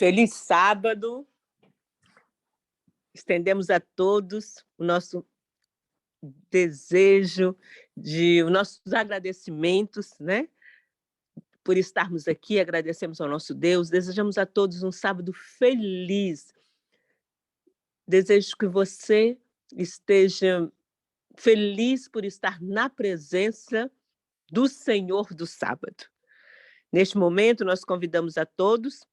Feliz sábado. Estendemos a todos o nosso desejo, os nossos agradecimentos, né? Por estarmos aqui, agradecemos ao nosso Deus, desejamos a todos um sábado feliz. Desejo que você esteja feliz por estar na presença do Senhor do sábado. Neste momento, nós convidamos a todos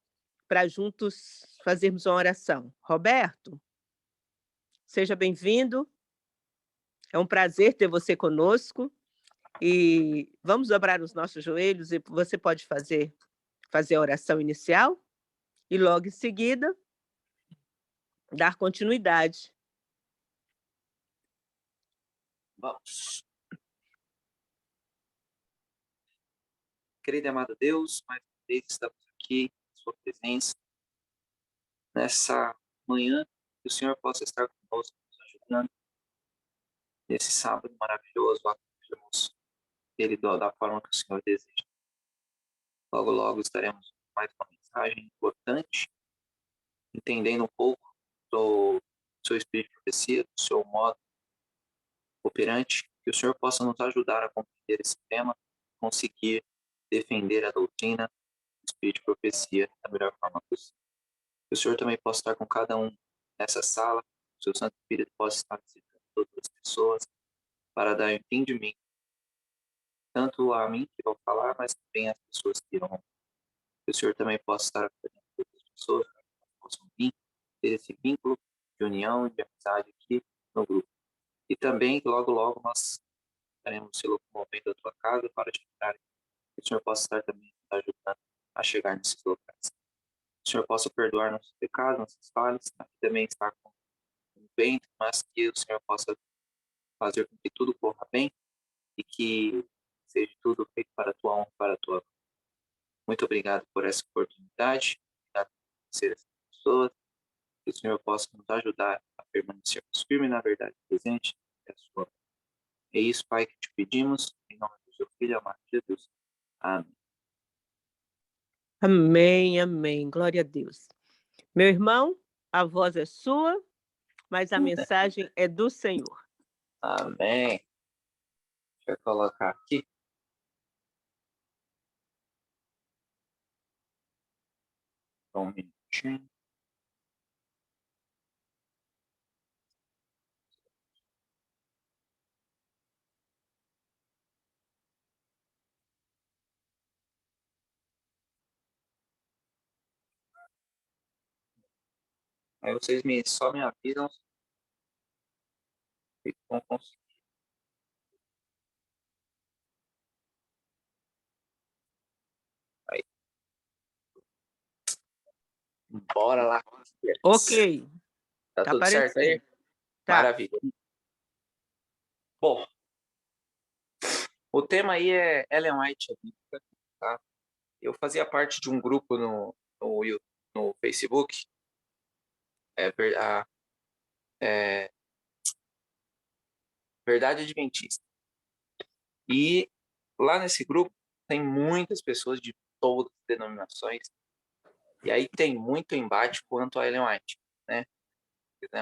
para juntos fazermos uma oração. Roberto, seja bem-vindo. É um prazer ter você conosco. E vamos dobrar os nossos joelhos e você pode fazer a oração inicial e logo em seguida dar continuidade. Vamos. Querido e amado Deus, mais uma vez estamos aqui em sua presença, nessa manhã, que o Senhor possa estar conosco, nos ajudando, nesse sábado maravilhoso, acompanhamos ele da forma que o Senhor deseja. Logo, logo estaremos com mais uma mensagem importante, entendendo um pouco do seu espírito de profecia, do seu modo operante, que o Senhor possa nos ajudar a compreender esse tema, conseguir defender a doutrina, o espírito de profecia da melhor forma possível. Que o Senhor também possa estar com cada um nessa sala, que o seu Santo Espírito possa estar visitando todas as pessoas para dar entendimento, tanto a mim que vou falar, mas também às pessoas que irão. Que o Senhor também possa estar acolhendo todas as pessoas, para que nós possam vir, ter esse vínculo de união, de amizade aqui no grupo. E também, logo, logo, nós estaremos se locomovendo da tua casa para te entrar. Que o Senhor possa estar também nos ajudando a chegar nesses locais. Que o Senhor possa perdoar nossos pecados, nossas falhas, aqui também está com o vento, mas que o Senhor possa fazer com que tudo corra bem e que seja tudo feito para a tua honra, para a tua glória. Muito obrigado por essa oportunidade, obrigado por ser essa pessoa, que o Senhor possa nos ajudar a permanecermos firmes na verdade presente e a sua. É isso, Pai, que te pedimos, em nome do seu Filho amado Jesus. Amém. Amém, amém. Glória a Deus. Meu irmão, a voz é sua, mas a mensagem é do Senhor. Amém. Deixa eu colocar aqui. Só um minutinho. Aí vocês só me avisam se vão conseguir. Aí. Bora lá. Ok. Tá tudo certo aí? Tá. Maravilha. Bom, o tema aí é Ellen White, tá? Eu fazia parte de um grupo no Facebook, Verdade Adventista. E lá nesse grupo tem muitas pessoas de todas as denominações, e aí tem muito embate quanto a Ellen White, né?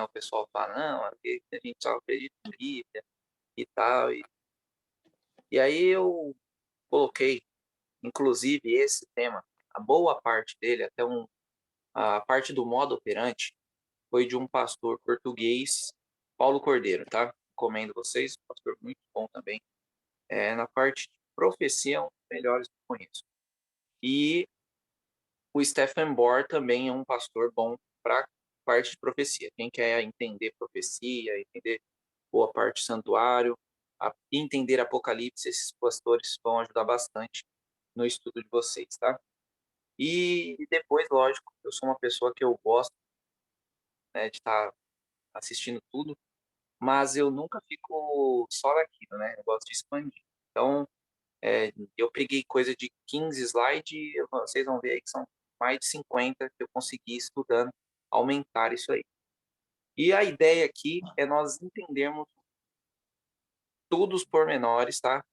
O pessoal fala, não, a gente só acredita em Bíblia e tal. E aí eu coloquei, inclusive, esse tema, a boa parte dele, a parte do modo operante, foi de um pastor português, Paulo Cordeiro, tá? Recomendo vocês, um pastor muito bom também. Na parte de profecia, um dos melhores que eu conheço. E o Stephen Bohr também é um pastor bom para parte de profecia. Quem quer entender profecia, entender boa parte do santuário, entender Apocalipse, esses pastores vão ajudar bastante no estudo de vocês, tá? E depois, lógico, eu sou uma pessoa que eu gosto, né, de estar assistindo tudo, mas eu nunca fico só naquilo, né? Eu gosto de expandir. Então, eu peguei coisa de 15 slides e vocês vão ver aí que são mais de 50 que eu consegui estudando, aumentar isso aí. E a ideia aqui é nós entendermos todos os pormenores, tá?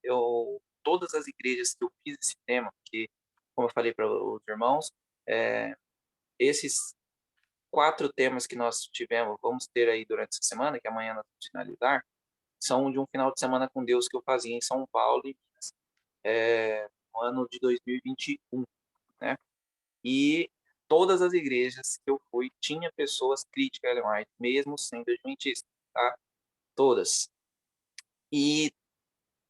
Todas as igrejas que eu fiz esse tema, que, como eu falei para os irmãos, esses 4 temas que nós vamos ter aí durante essa semana, que amanhã nós vamos finalizar, são de um final de semana com Deus que eu fazia em São Paulo, no ano de 2021, né? E todas as igrejas que eu fui tinha pessoas críticas a Ellen White, mesmo sendo adventistas, tá? Todas. E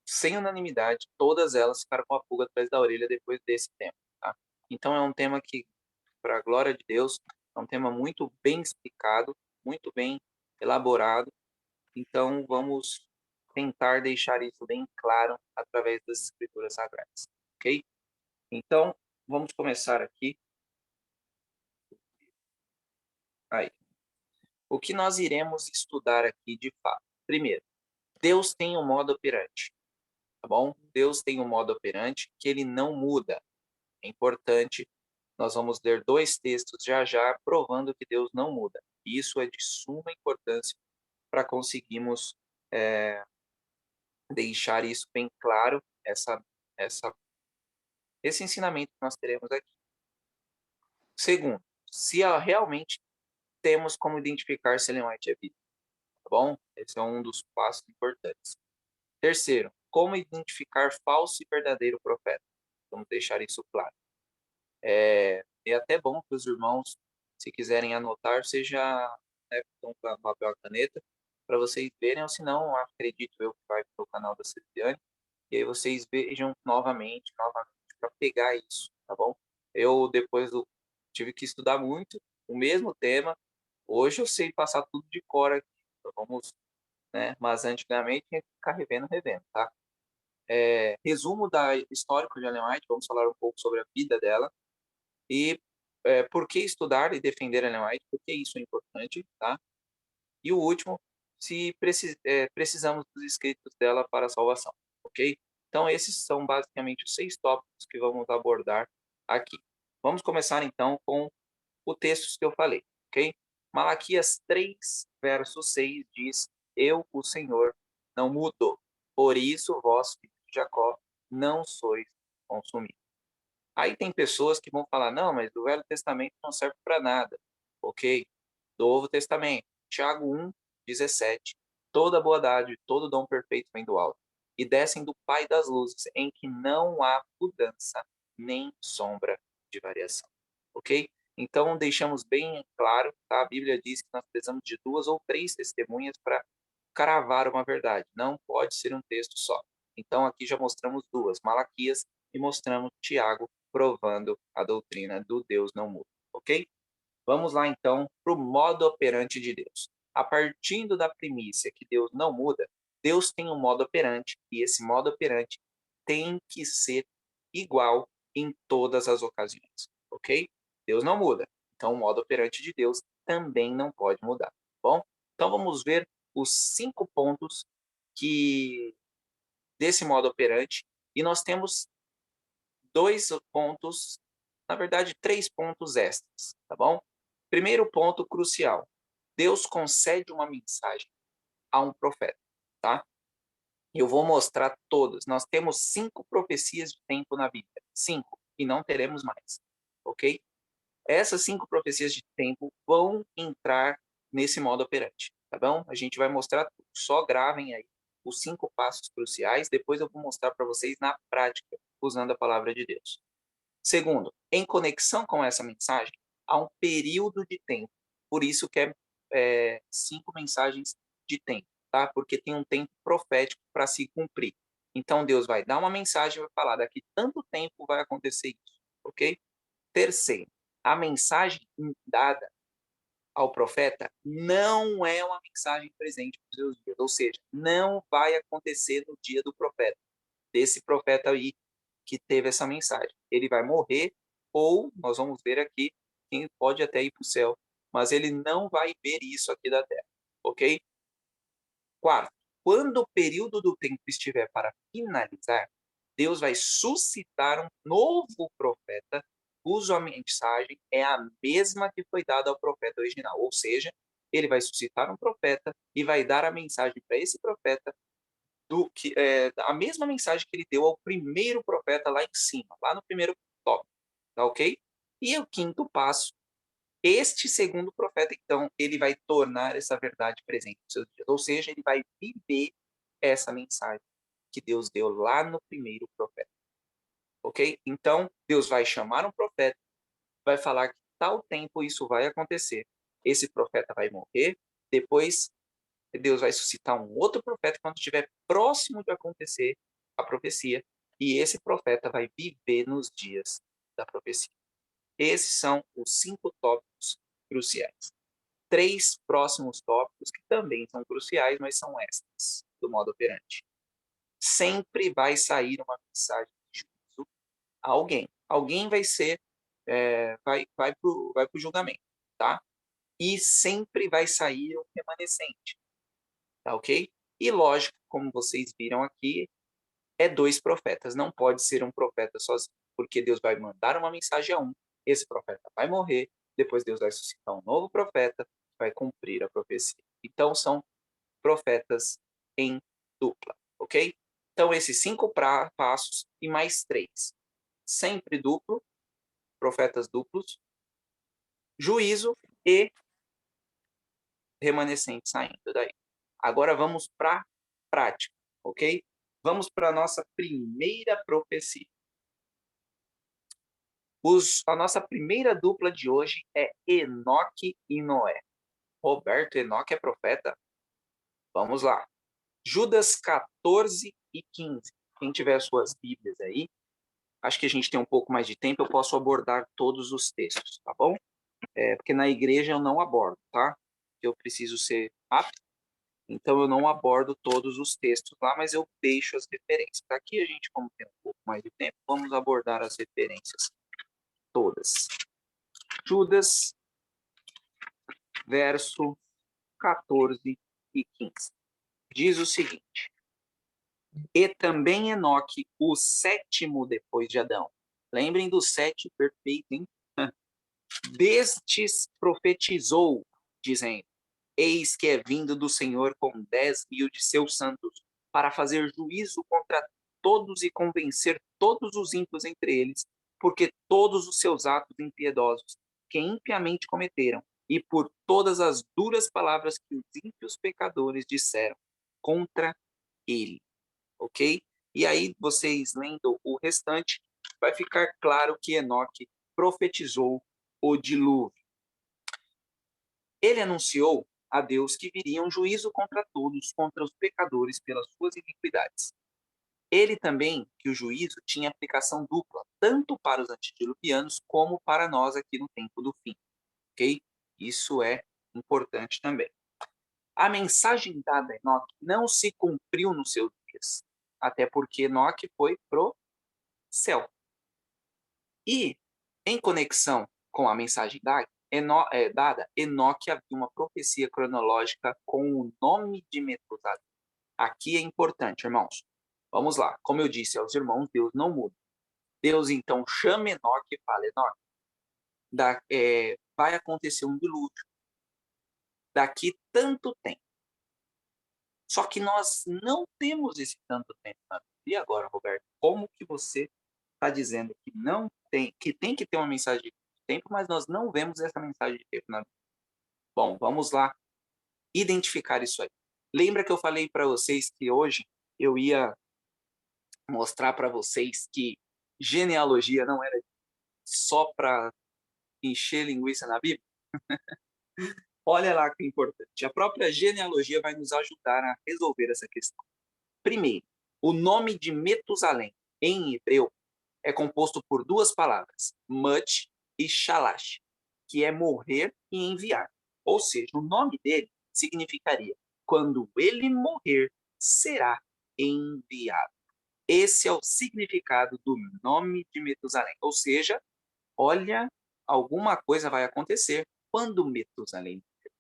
sem unanimidade, todas elas ficaram com a pulga atrás da orelha depois desse tema, tá? Então é um tema que, para a glória de Deus, é um tema muito bem explicado, muito bem elaborado. Então vamos tentar deixar isso bem claro através das escrituras sagradas, ok? Então vamos começar aqui. Aí. O que nós iremos estudar aqui de fato? Primeiro, Deus tem um modo operante, tá bom? Deus tem um modo operante que ele não muda. É importante. Nós vamos ler 2 textos já já provando que Deus não muda. E isso é de suma importância para conseguirmos deixar isso bem claro, essa, esse ensinamento que nós teremos aqui. Segundo, se realmente temos como identificar se Ellen White é vida, tá bom? Esse é um dos passos importantes. Terceiro, como identificar falso e verdadeiro profeta. Vamos deixar isso claro. É até bom que os irmãos, se quiserem anotar, seja com papel e caneta, para vocês verem, ou se não, acredito eu que vai para o canal da Ceciane, e aí vocês vejam novamente, para pegar isso, tá bom? Eu tive que estudar muito o mesmo tema. Hoje eu sei passar tudo de cor aqui, então vamos, né? Mas antigamente tinha que ficar revendo, tá? Resumo da histórico de Ellen White, vamos falar um pouco sobre a vida dela e por que estudar e defender Ellen White, por que isso é importante, tá? E o último, se precisamos dos escritos dela para a salvação, ok? Então, esses são basicamente os 6 tópicos que vamos abordar aqui. Vamos começar, então, com o texto que eu falei, ok? Malaquias 3, verso 6 diz: Eu, o Senhor, não mudo, por isso vós, filhos de Jacó, não sois consumidos. Aí tem pessoas que vão falar: não, mas o Velho Testamento não serve para nada. Ok, do Novo Testamento, Tiago 1:17. Toda boa dádiva, todo dom perfeito vem do alto, e descem do Pai das luzes, em que não há mudança nem sombra de variação. Ok? Então, deixamos bem claro, tá? A Bíblia diz que nós precisamos de 2 ou 3 testemunhas para cravar uma verdade. Não pode ser um texto só. Então, aqui já mostramos 2, Malaquias, e mostramos Tiago, provando a doutrina do Deus não muda. Ok? Vamos lá, então, para o modo operante de Deus. A partir da primícia que Deus não muda, Deus tem um modo operante, e esse modo operante tem que ser igual em todas as ocasiões, ok? Deus não muda, então o modo operante de Deus também não pode mudar, tá bom? Então vamos ver os 5 pontos desse modo operante, e nós temos 2 pontos, na verdade 3 pontos extras, tá bom? Primeiro ponto crucial: Deus concede uma mensagem a um profeta, tá? Eu vou mostrar todas. Nós temos 5 profecias de tempo na Bíblia, 5, e não teremos mais, ok? Essas 5 profecias de tempo vão entrar nesse modo operante, tá bom? A gente vai mostrar tudo. Só gravem aí os 5 passos cruciais, depois eu vou mostrar para vocês na prática, usando a palavra de Deus. Segundo, em conexão com essa mensagem, há um período de tempo. Por isso que 5 mensagens de tempo, tá? Porque tem um tempo profético para se cumprir. Então, Deus vai dar uma mensagem e vai falar: daqui tanto tempo vai acontecer isso, ok? Terceiro, a mensagem dada ao profeta não é uma mensagem presente nos seus dias, ou seja, não vai acontecer no dia do profeta, desse profeta aí que teve essa mensagem. Ele vai morrer, ou nós vamos ver aqui, quem pode até ir para o céu, mas ele não vai ver isso aqui da terra, ok? Quarto, quando o período do tempo estiver para finalizar, Deus vai suscitar um novo profeta, cuja mensagem é a mesma que foi dada ao profeta original. Ou seja, ele vai suscitar um profeta e vai dar a mensagem para esse profeta a mesma mensagem que ele deu ao primeiro profeta lá em cima, lá no primeiro tópico, tá ok? E o quinto passo Este segundo profeta, então, ele vai tornar essa verdade presente nos seus dias. Ou seja, ele vai viver essa mensagem que Deus deu lá no primeiro profeta. Ok? Então, Deus vai chamar um profeta, vai falar que tal tempo isso vai acontecer. Esse profeta vai morrer, depois Deus vai suscitar um outro profeta quando estiver próximo de acontecer a profecia, e esse profeta vai viver nos dias da profecia. Esses são os 5 tópicos cruciais. 3 próximos tópicos que também são cruciais, mas são extras do modo operante. Sempre vai sair uma mensagem de juízo a alguém. Alguém vai ser, vai para o julgamento, tá? E sempre vai sair um remanescente, tá ok? E lógico, como vocês viram aqui, é 2 profetas, não pode ser um profeta sozinho, porque Deus vai mandar uma mensagem a um, esse profeta vai morrer, depois Deus vai suscitar um novo profeta, vai cumprir a profecia. Então são profetas em dupla, ok? Então esses 5 passos e mais 3. Sempre duplo, profetas duplos, juízo e remanescente saindo daí. Agora vamos para a prática, ok? Vamos para a nossa primeira profecia. A nossa primeira dupla de hoje é Enoque e Noé. Roberto, Enoque é profeta? Vamos lá. Judas 14 e 15. Quem tiver suas Bíblias aí, acho que a gente tem um pouco mais de tempo, eu posso abordar todos os textos, tá bom? Porque na igreja eu não abordo, tá? Eu preciso ser rápido, então eu não abordo todos os textos lá, mas eu deixo as referências. Aqui a gente, como tem um pouco mais de tempo, vamos abordar as referências todas. Judas, verso 14 e 15. Diz o seguinte: E também Enoque, o 7º depois de Adão. Lembrem do 7 perfeito, hein? Destes profetizou, dizendo: Eis que é vindo do Senhor com 10.000 de seus santos, para fazer juízo contra todos e convencer todos os ímpios entre eles, porque todos os seus atos impiedosos que impiamente cometeram, e por todas as duras palavras que os ímpios pecadores disseram contra ele. Ok? E aí, vocês lendo o restante, vai ficar claro que Enoque profetizou o dilúvio. Ele anunciou a Deus que viria um juízo contra todos, contra os pecadores pelas suas iniquidades. Ele também, que o juízo tinha aplicação dupla, tanto para os antediluvianos como para nós aqui no tempo do fim. Ok? Isso é importante também. A mensagem dada a Enoque não se cumpriu nos seus dias, até porque Enoque foi pro céu. E, em conexão com a mensagem dada, Enoque havia uma profecia cronológica com o nome de Metusalém. Aqui é importante, irmãos. Vamos lá. Como eu disse aos irmãos, Deus não muda. Deus, então, chama Enoque e fala: Enoque, vai acontecer um dilúvio daqui tanto tempo. Só que nós não temos esse tanto tempo na Bíblia. E agora, Roberto, como que você está dizendo que não tem, que tem que ter uma mensagem de tempo, mas nós não vemos essa mensagem de tempo na Bíblia? Bom, vamos lá identificar isso aí. Lembra que eu falei para vocês que hoje eu ia mostrar para vocês que genealogia não era só para encher linguiça na Bíblia? Olha lá que importante. A própria genealogia vai nos ajudar a resolver essa questão. Primeiro, o nome de Metusalém, em hebreu, é composto por 2 palavras, mut e shalash, que é morrer e enviar. Ou seja, o nome dele significaria: quando ele morrer, será enviado. Esse é o significado do nome de Metusalém. Ou seja, olha, alguma coisa vai acontecer quando Metusalém morrer.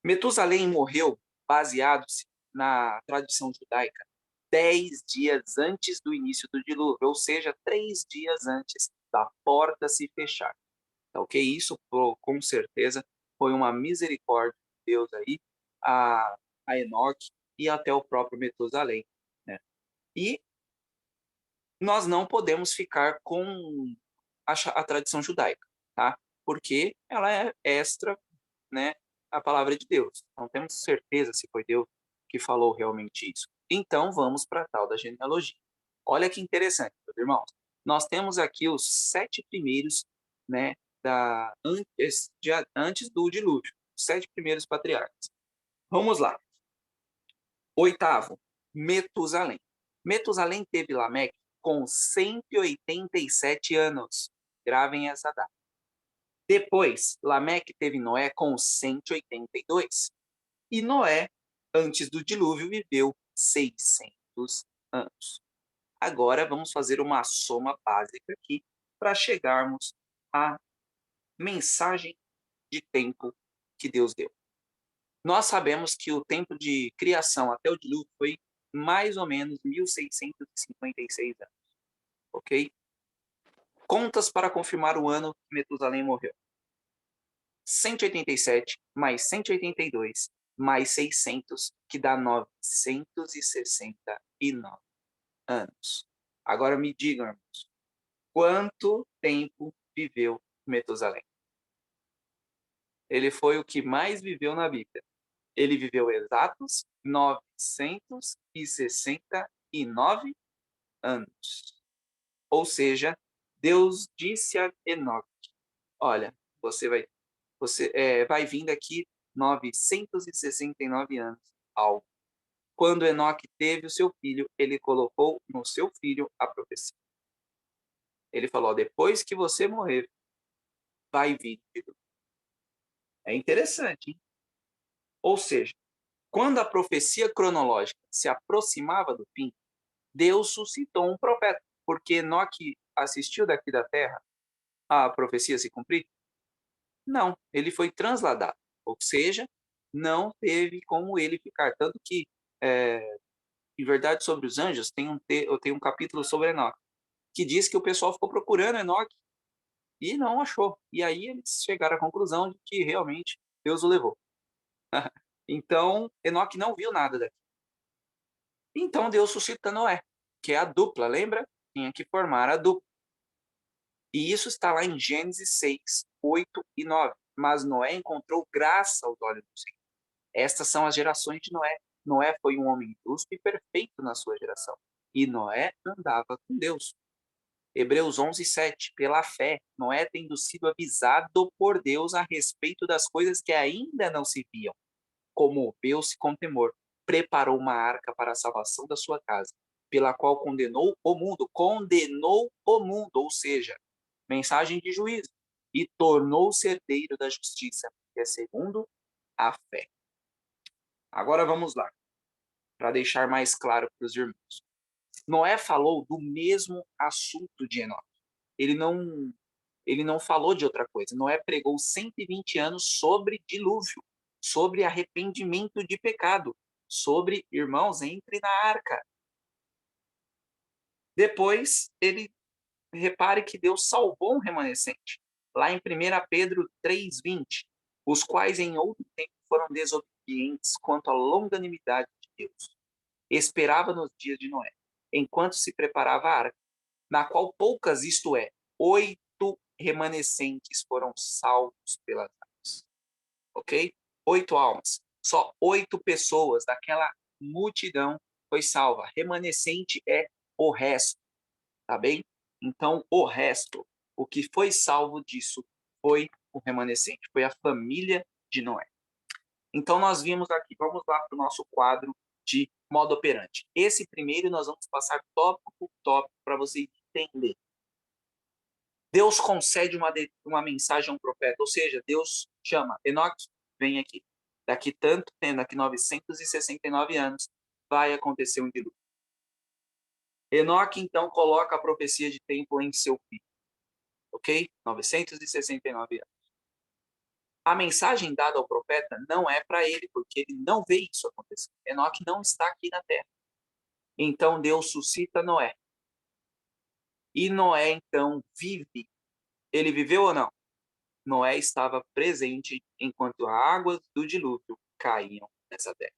Metusalém morreu baseado-se na tradição judaica 10 dias antes do início do dilúvio, ou seja, 3 dias antes da porta se fechar. Tá, ok? Isso, com certeza, foi uma misericórdia de Deus aí a Enoque e até o próprio Metusalém, né? E nós não podemos ficar com a tradição judaica, tá? porque ela é extra, né, a palavra de Deus. Não temos certeza se foi Deus que falou realmente isso. Então, vamos para a tal da genealogia. Olha que interessante, meus irmãos. Nós temos aqui os 7 primeiros, né, antes do dilúvio. Os 7 primeiros patriarcas. Vamos lá. Oitavo, Metusalém. Metusalém teve Lameque com 187 anos. Gravem essa data. Depois, Lameque teve Noé com 182. E Noé, antes do dilúvio, viveu 600 anos. Agora vamos fazer uma soma básica aqui para chegarmos à mensagem de tempo que Deus deu. Nós sabemos que o tempo de criação até o dilúvio foi mais ou menos 1656 anos, ok? Contas para confirmar o ano que Metusalém morreu. 187 mais 182 mais 600, que dá 969 anos. Agora me digam, irmãos, quanto tempo viveu Metusalém? Ele foi o que mais viveu na Bíblia. Ele viveu exatos 969 anos. Ou seja, Deus disse a Enoque, olha, você vai vindo aqui 969 anos ao. Quando Enoque teve o seu filho, ele colocou no seu filho a profecia. Ele falou, depois que você morrer, vai vir. É interessante, hein? Ou seja, quando a profecia cronológica se aproximava do fim, Deus suscitou um profeta, porque Enoque assistiu daqui da terra a profecia se cumprir? Não, ele foi transladado, ou seja, não teve como ele ficar. Tanto que, em Verdade sobre os Anjos, eu tenho um capítulo sobre Enoque, que diz que o pessoal ficou procurando Enoque e não achou. E aí eles chegaram à conclusão de que realmente Deus o levou. Então, Enoque não viu nada daqui. Então, Deus suscita Noé, que é a dupla, lembra? Tinha que formar a dupla. E isso está lá em Gênesis 6, 8 e 9. Mas Noé encontrou graça aos olhos do Senhor. Estas são as gerações de Noé. Noé foi um homem justo e perfeito na sua geração. E Noé andava com Deus. Hebreus 11, 7. Pela fé, Noé, tendo sido avisado por Deus a respeito das coisas que ainda não se viam, comoveu-se com temor, preparou uma arca para a salvação da sua casa, pela qual condenou o mundo, ou seja, mensagem de juízo, e tornou-se herdeiro da justiça, que é segundo a fé. Agora vamos lá, para deixar mais claro para os irmãos. Noé falou do mesmo assunto de Enoque. Ele não falou de outra coisa. Noé pregou 120 anos sobre dilúvio, sobre arrependimento de pecado, sobre irmãos, entre na arca. Depois, repare que Deus salvou um remanescente. Lá em 1 Pedro 3,20, os quais em outro tempo foram desobedientes quanto à longanimidade de Deus. Esperava nos dias de Noé, enquanto se preparava a arca, na qual poucas, isto é, 8 remanescentes foram salvos pelas águas. Ok? 8 almas. Só 8 pessoas daquela multidão foi salva. Remanescente é o resto. Tá bem? Então, o resto, o que foi salvo disso foi o remanescente, foi a família de Noé. Então, nós vimos aqui, vamos lá para o nosso quadro de modo operante. Esse primeiro nós vamos passar tópico por tópico para você entender. Deus concede uma mensagem a um profeta, ou seja, Deus chama, Enoque, vem aqui. Daqui 969 anos, vai acontecer um dilúvio. Enoque, então, coloca a profecia de tempo em seu filho. Ok? 969 anos. A mensagem dada ao profeta não é para ele, porque ele não vê isso acontecer. Enoque não está aqui na terra. Então, Deus suscita Noé. E Noé, então, vive. Ele viveu ou não? Noé estava presente enquanto as águas do dilúvio caíam nessa terra.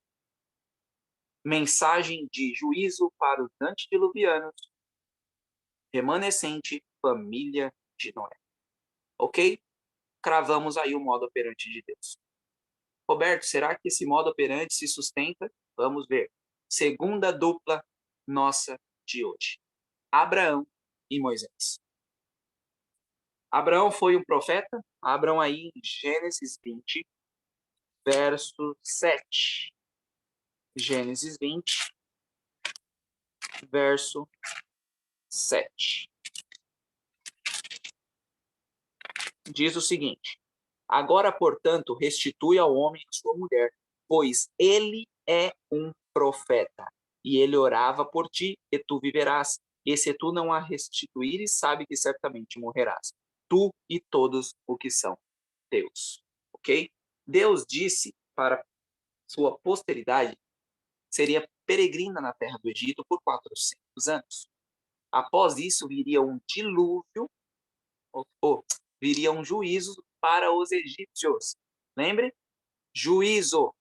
Mensagem de juízo para os antediluvianos, remanescente família de Noé. Ok? cravamos aí o modo operante de Deus. Roberto, será que esse modo operante se sustenta? Vamos ver. Segunda dupla nossa de hoje. Abraão e Moisés. Abraão foi um profeta. Abram aí em Gênesis 20, verso 7. Gênesis 20, verso 7. Diz o seguinte: agora, portanto, restitui ao homem a sua mulher, pois ele é um profeta, e ele orava por ti, e tu viverás. E se tu não a restituíres, sabe que certamente morrerás, tu e todos os que são teus. Ok? Deus disse para sua posteridade seria peregrina na terra do Egito por 400 anos. Após isso, viria um dilúvio, viria um juízo para os egípcios. Lembre? Juízo,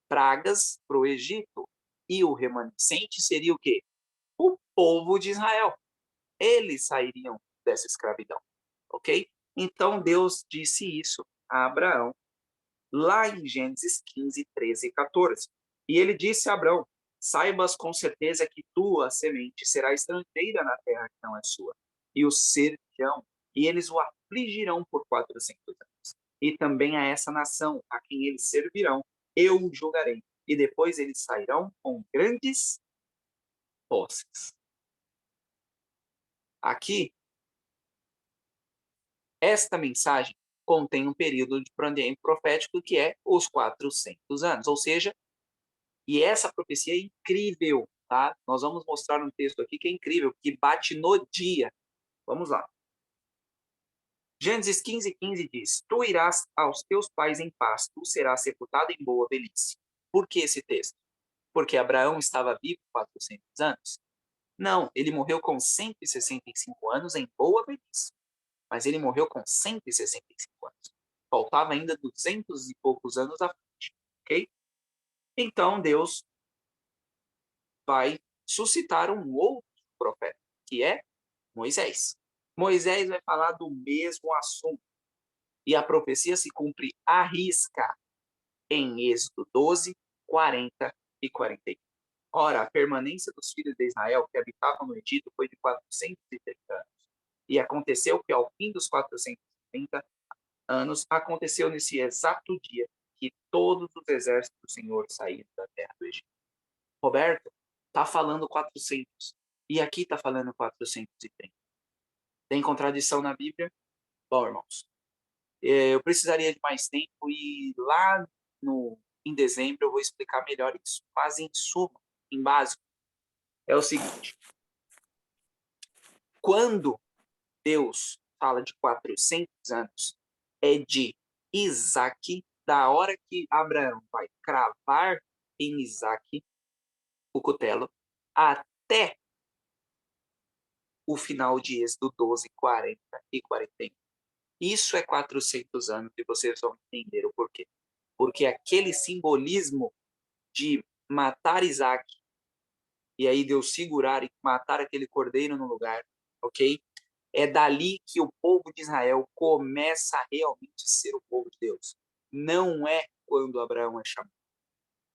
pragas para o Egito. E o remanescente seria o quê? O povo de Israel. Eles sairiam dessa escravidão. Ok? Então, Deus disse isso a Abraão, lá em Gênesis 15, 13 e 14. E ele disse a Abraão: saibas com certeza que tua semente será estrangeira na terra que não é sua, e os servirão, e eles o afligirão por 400 anos. E também a essa nação, a quem eles servirão, eu o julgarei, e depois eles sairão com grandes posses. Aqui, esta mensagem contém um período de planeamento profético que é os 400 anos, ou seja, e essa profecia é incrível, tá? Nós vamos mostrar um texto aqui que é incrível, que bate no dia. Vamos lá. Gênesis 15, 15 diz: tu irás aos teus pais em paz, tu serás sepultado em boa velhice. Por que esse texto? Porque Abraão estava vivo 400 anos? Não, ele morreu com 165 anos em boa velhice. Mas ele morreu com 165 anos. Faltava ainda 200 e poucos anos à frente, ok? Então Deus vai suscitar um outro profeta, que é Moisés. Moisés vai falar do mesmo assunto. E a profecia se cumpre à risca em Êxodo 12, 40 e 41. Ora, a permanência dos filhos de Israel que habitavam no Egito foi de 430 anos. E aconteceu que ao fim dos 430 anos, aconteceu nesse exato dia que todos os exércitos do Senhor saíram da terra do Egito. Roberto, está falando 400. E aqui está falando 430. Tem contradição na Bíblia? Bom, irmãos, eu precisaria de mais tempo e lá em dezembro eu vou explicar melhor isso. Mas em suma, em básico, é o seguinte. Quando Deus fala de 400 anos, é de Isaac, da hora que Abraão vai cravar em Isaac o cutelo, até o final de Êxodo 12, 40 e 41. Isso é 400 anos e vocês vão entender o porquê. Porque aquele simbolismo de matar Isaac e aí Deus segurar e matar aquele cordeiro no lugar, ok? É dali que o povo de Israel começa a realmente ser o povo de Deus. Não é quando Abraão é chamado.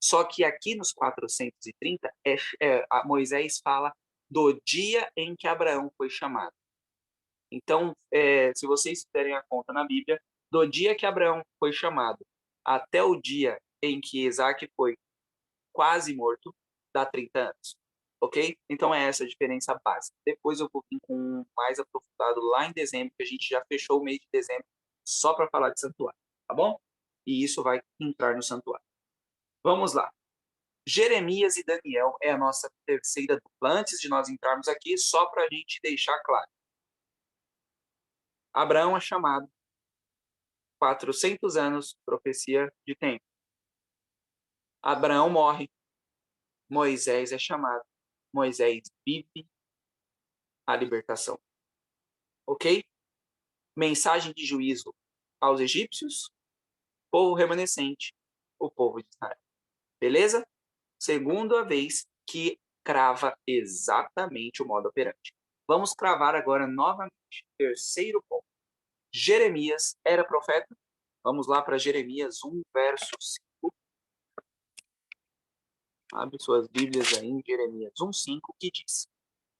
Só que aqui nos 430, Moisés fala do dia em que Abraão foi chamado. Então, se vocês fizerem a conta na Bíblia, do dia que Abraão foi chamado até o dia em que Isaac foi quase morto, dá 30 anos. Ok? Então é essa a diferença básica. Depois eu vou vir com um mais aprofundado lá em dezembro, que a gente já fechou o mês de dezembro só para falar de santuário, tá bom? E isso vai entrar no santuário. Vamos lá. Jeremias e Daniel é a nossa terceira dupla. Antes de nós entrarmos aqui, só para a gente deixar claro. Abraão é chamado, 400 anos, profecia de tempo. Abraão morre, Moisés é chamado. Moisés vive a libertação. Ok? Mensagem de juízo aos egípcios, povo remanescente, o povo de Israel. Beleza? Segunda vez que crava exatamente o modo operante. Vamos cravar agora novamente. Terceiro ponto. Jeremias era profeta. Vamos lá para Jeremias 1, verso 5. Abre suas Bíblias aí em Jeremias 1, 5, que diz: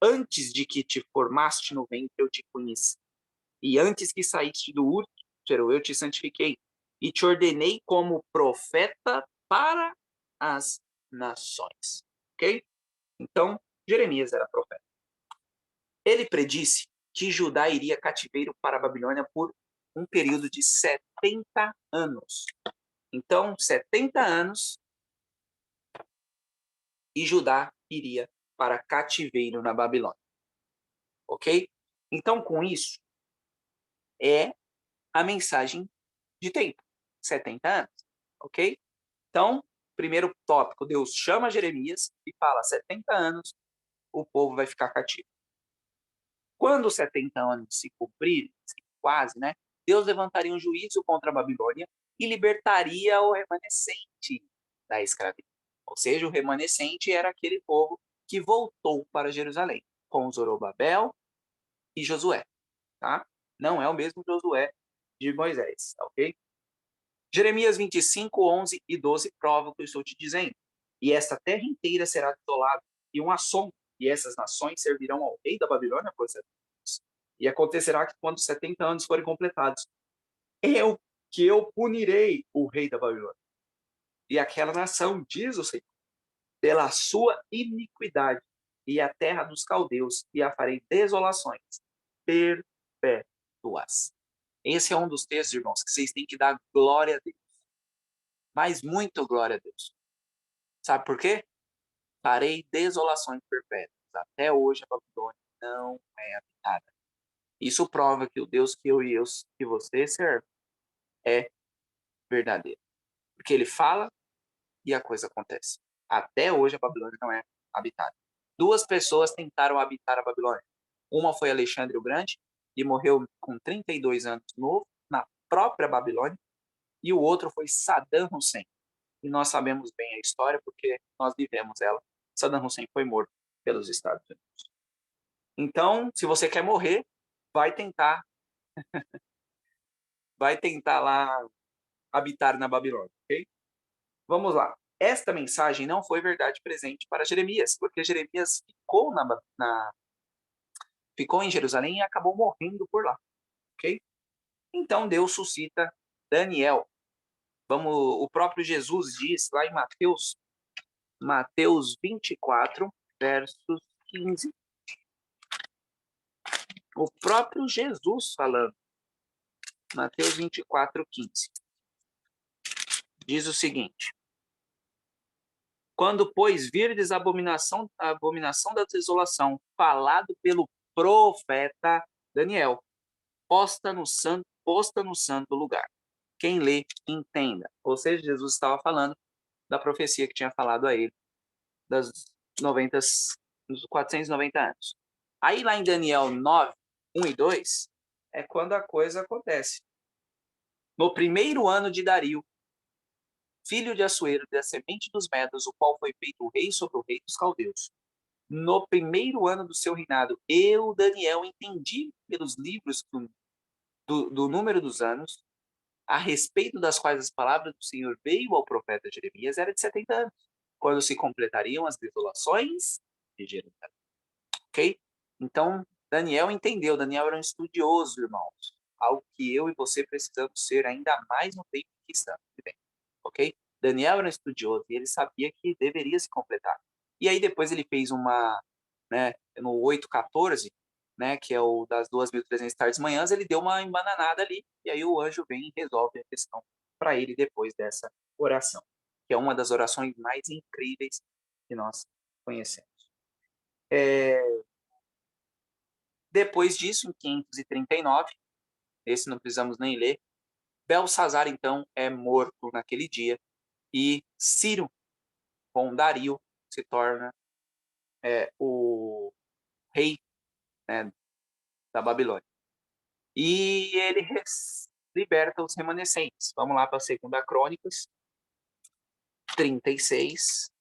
Antes de que te formaste no ventre, eu te conheci. E antes que saíste do útero, eu te santifiquei. E te ordenei como profeta para as nações. Ok? Então, Jeremias era profeta. Ele predisse que Judá iria cativeiro para a Babilônia por um período de 70 anos. Então, 70 anos e Judá iria para cativeiro na Babilônia. Ok? Então, com isso, é a mensagem de tempo. 70 anos. Ok? Então, primeiro tópico, Deus chama Jeremias e fala: 70 anos o povo vai ficar cativo. Quando os 70 anos se cumprirem, quase, né? Deus levantaria um juízo contra a Babilônia e libertaria o remanescente da escravidão. Ou seja, o remanescente era aquele povo que voltou para Jerusalém, com Zorobabel e Josué, tá? Não é o mesmo Josué de Moisés, ok? Jeremias 25, 11 e 12 prova o que eu estou te dizendo. E esta terra inteira será desolada, e um assombro, e essas nações servirão ao rei da Babilônia por 70 anos. E acontecerá que quando 70 anos forem completados, eu punirei o rei da Babilônia. E aquela nação, diz o Senhor, pela sua iniquidade, e a terra dos caldeus, e a farei desolações perpétuas. Esse é um dos textos, irmãos, que vocês têm que dar glória a Deus. Mas muito glória a Deus. Sabe por quê? Farei desolações perpétuas. Até hoje a Babilônia não é habitada. Isso prova que o Deus que eu e que você serve é verdadeiro. Porque ele fala e a coisa acontece. Até hoje a Babilônia não é habitada. Duas pessoas tentaram habitar a Babilônia. Uma foi Alexandre o Grande, e morreu com 32 anos novo, na própria Babilônia. E o outro foi Saddam Hussein. E nós sabemos bem a história porque nós vivemos ela. Saddam Hussein foi morto pelos Estados Unidos. Então, se você quer morrer, vai tentar lá habitar na Babilônia, ok? Vamos lá. Esta mensagem não foi verdade presente para Jeremias, porque Jeremias ficou em Jerusalém e acabou morrendo por lá, ok? Então Deus suscita Daniel. O próprio Jesus diz lá em Mateus 24, versos 15. O próprio Jesus falando. Mateus 24, 15. Diz o seguinte: Quando, pois, virdes a abominação da desolação, falado pelo profeta Daniel, posta no santo lugar. Quem lê, entenda. Ou seja, Jesus estava falando da profecia que tinha falado a ele, dos 490 anos. Aí lá em Daniel 9, 1 e 2, é quando a coisa acontece. No primeiro ano de Dario, filho de Assuero, da semente dos Medos, o qual foi feito rei sobre o rei dos caldeus. No primeiro ano do seu reinado, eu, Daniel, entendi pelos livros do número dos anos, a respeito das quais as palavras do Senhor veio ao profeta Jeremias, era de 70 anos, quando se completariam as desolações de Jerusalém. Ok? Então, Daniel entendeu. Daniel era um estudioso, irmãos. Algo que eu e você precisamos ser ainda mais no tempo que estamos vivendo. Ok? Daniel era um estudioso e ele sabia que deveria se completar. E aí depois ele fez né, no 8:14, né, que é o das 2.300 tardes manhãs, ele deu uma embananada ali, e aí o anjo vem e resolve a questão para ele depois dessa oração, que é uma das orações mais incríveis que nós conhecemos. Depois disso, em 539, esse não precisamos nem ler, Belsazar, então, é morto naquele dia, e Ciro, com Dario, se torna o rei, né, da Babilônia. E ele liberta os remanescentes. Vamos lá para a Segunda Crônicas, 36.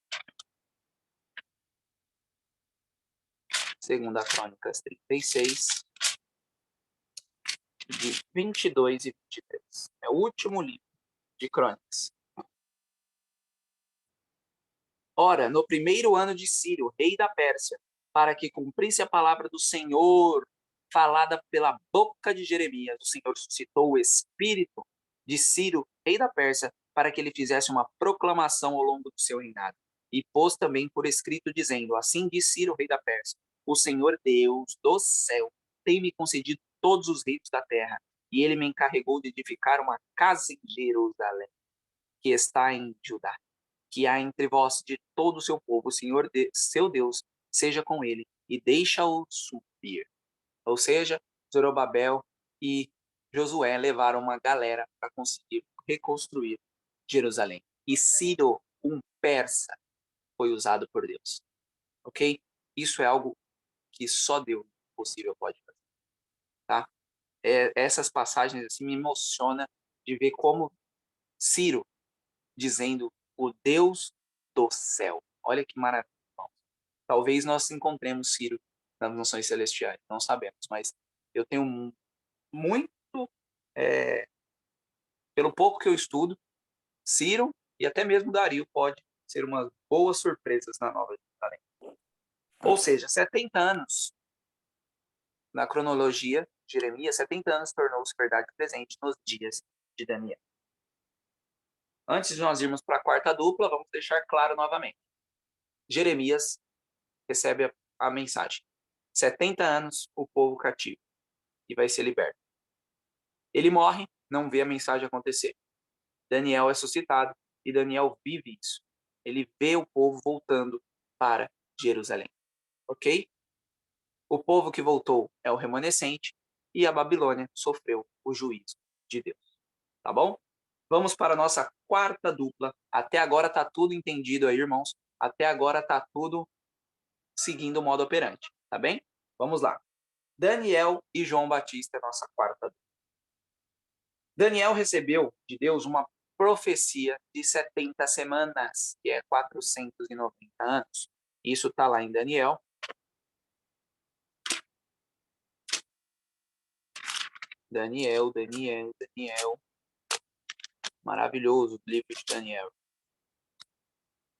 Segunda Crônicas 36. de 22 e 23. É o último livro de Crônicas. Ora, no primeiro ano de Ciro, rei da Pérsia, para que cumprisse a palavra do Senhor, falada pela boca de Jeremias, o Senhor suscitou o espírito de Ciro, rei da Pérsia, para que ele fizesse uma proclamação ao longo do seu reinado. E pôs também por escrito, dizendo: assim diz Ciro, rei da Pérsia: o Senhor Deus do céu tem me concedido todos os reinos da terra, e ele me encarregou de edificar uma casa em Jerusalém, que está em Judá, que há entre vós de todo o seu povo, o Senhor seu Deus seja com ele, e deixa-o subir. Ou seja, Zorobabel e Josué levaram uma galera para conseguir reconstruir Jerusalém. E Ciro, um persa, foi usado por Deus. Ok? Isso é algo que só Deus possível pode fazer. Tá? Essas passagens assim me emocionam de ver como Ciro dizendo o Deus do céu. Olha que maravilha. Talvez nós encontremos Ciro nas nações celestiais, não sabemos, mas eu tenho muito, pelo pouco que eu estudo, Ciro e até mesmo Dario pode ser umas boas surpresas na Nova Jerusalém. Ou seja, 70 anos na cronologia, Jeremias, 70 anos tornou-se verdade presente nos dias de Daniel. Antes de nós irmos para a quarta dupla, vamos deixar claro novamente. Jeremias recebe a mensagem. 70 anos o povo cativo e vai ser liberto. Ele morre, não vê a mensagem acontecer. Daniel é suscitado e Daniel vive isso. Ele vê o povo voltando para Jerusalém. Ok? O povo que voltou é o remanescente e a Babilônia sofreu o juízo de Deus. Tá bom? Vamos para a nossa quarta dupla. Até agora está tudo entendido aí, irmãos. Até agora está tudo seguindo o modo operante. Tá bem? Vamos lá. Daniel e João Batista, nossa quarta dupla. Daniel recebeu de Deus uma profecia de 70 semanas, que é 490 anos. Isso está lá em Daniel. Daniel. Maravilhoso o livro de Daniel.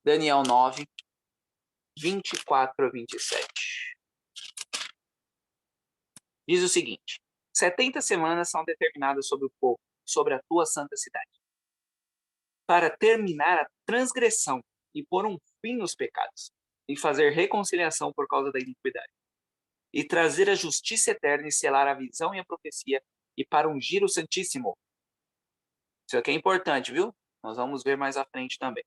Daniel 9, 24 a 27. Diz o seguinte: 70 semanas são determinadas sobre o povo, sobre a tua santa cidade, para terminar a transgressão e pôr um fim nos pecados, e fazer reconciliação por causa da iniquidade, e trazer a justiça eterna e selar a visão e a profecia, e para ungir o Santíssimo. Isso aqui é importante, viu? Nós vamos ver mais à frente também.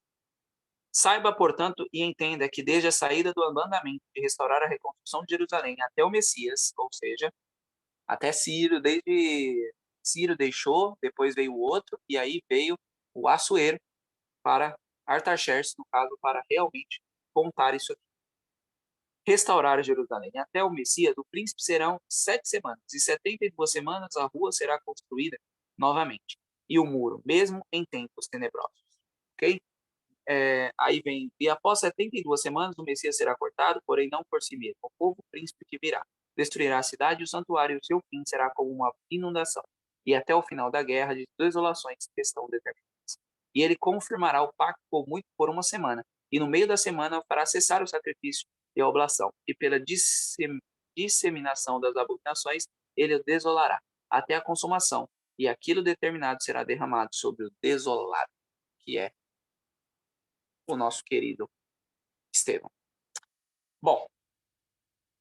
Saiba, portanto, e entenda que desde a saída do mandamento de restaurar a reconstrução de Jerusalém até o Messias, ou seja, até Ciro, desde Ciro deixou, depois veio o outro, e aí veio o Assuero para Artaxerxes, no caso, para realmente contar isso aqui. Restaurar Jerusalém até o Messias, o príncipe, serão 7 semanas, e 72 semanas a rua será construída novamente, e o muro, mesmo em tempos tenebrosos. Ok? Aí vem, e após 72 semanas o Messias será cortado, porém não por si mesmo. O povo príncipe que virá destruirá a cidade e o santuário, e o seu fim será como uma inundação. E até o final da guerra de desolações que estão determinadas. E ele confirmará o pacto por muito por uma semana, e no meio da semana fará cessar o sacrifício e a oblação, e pela disseminação das abominações ele o desolará, até a consumação, e aquilo determinado será derramado sobre o desolado, que é o nosso querido Estevão. Bom,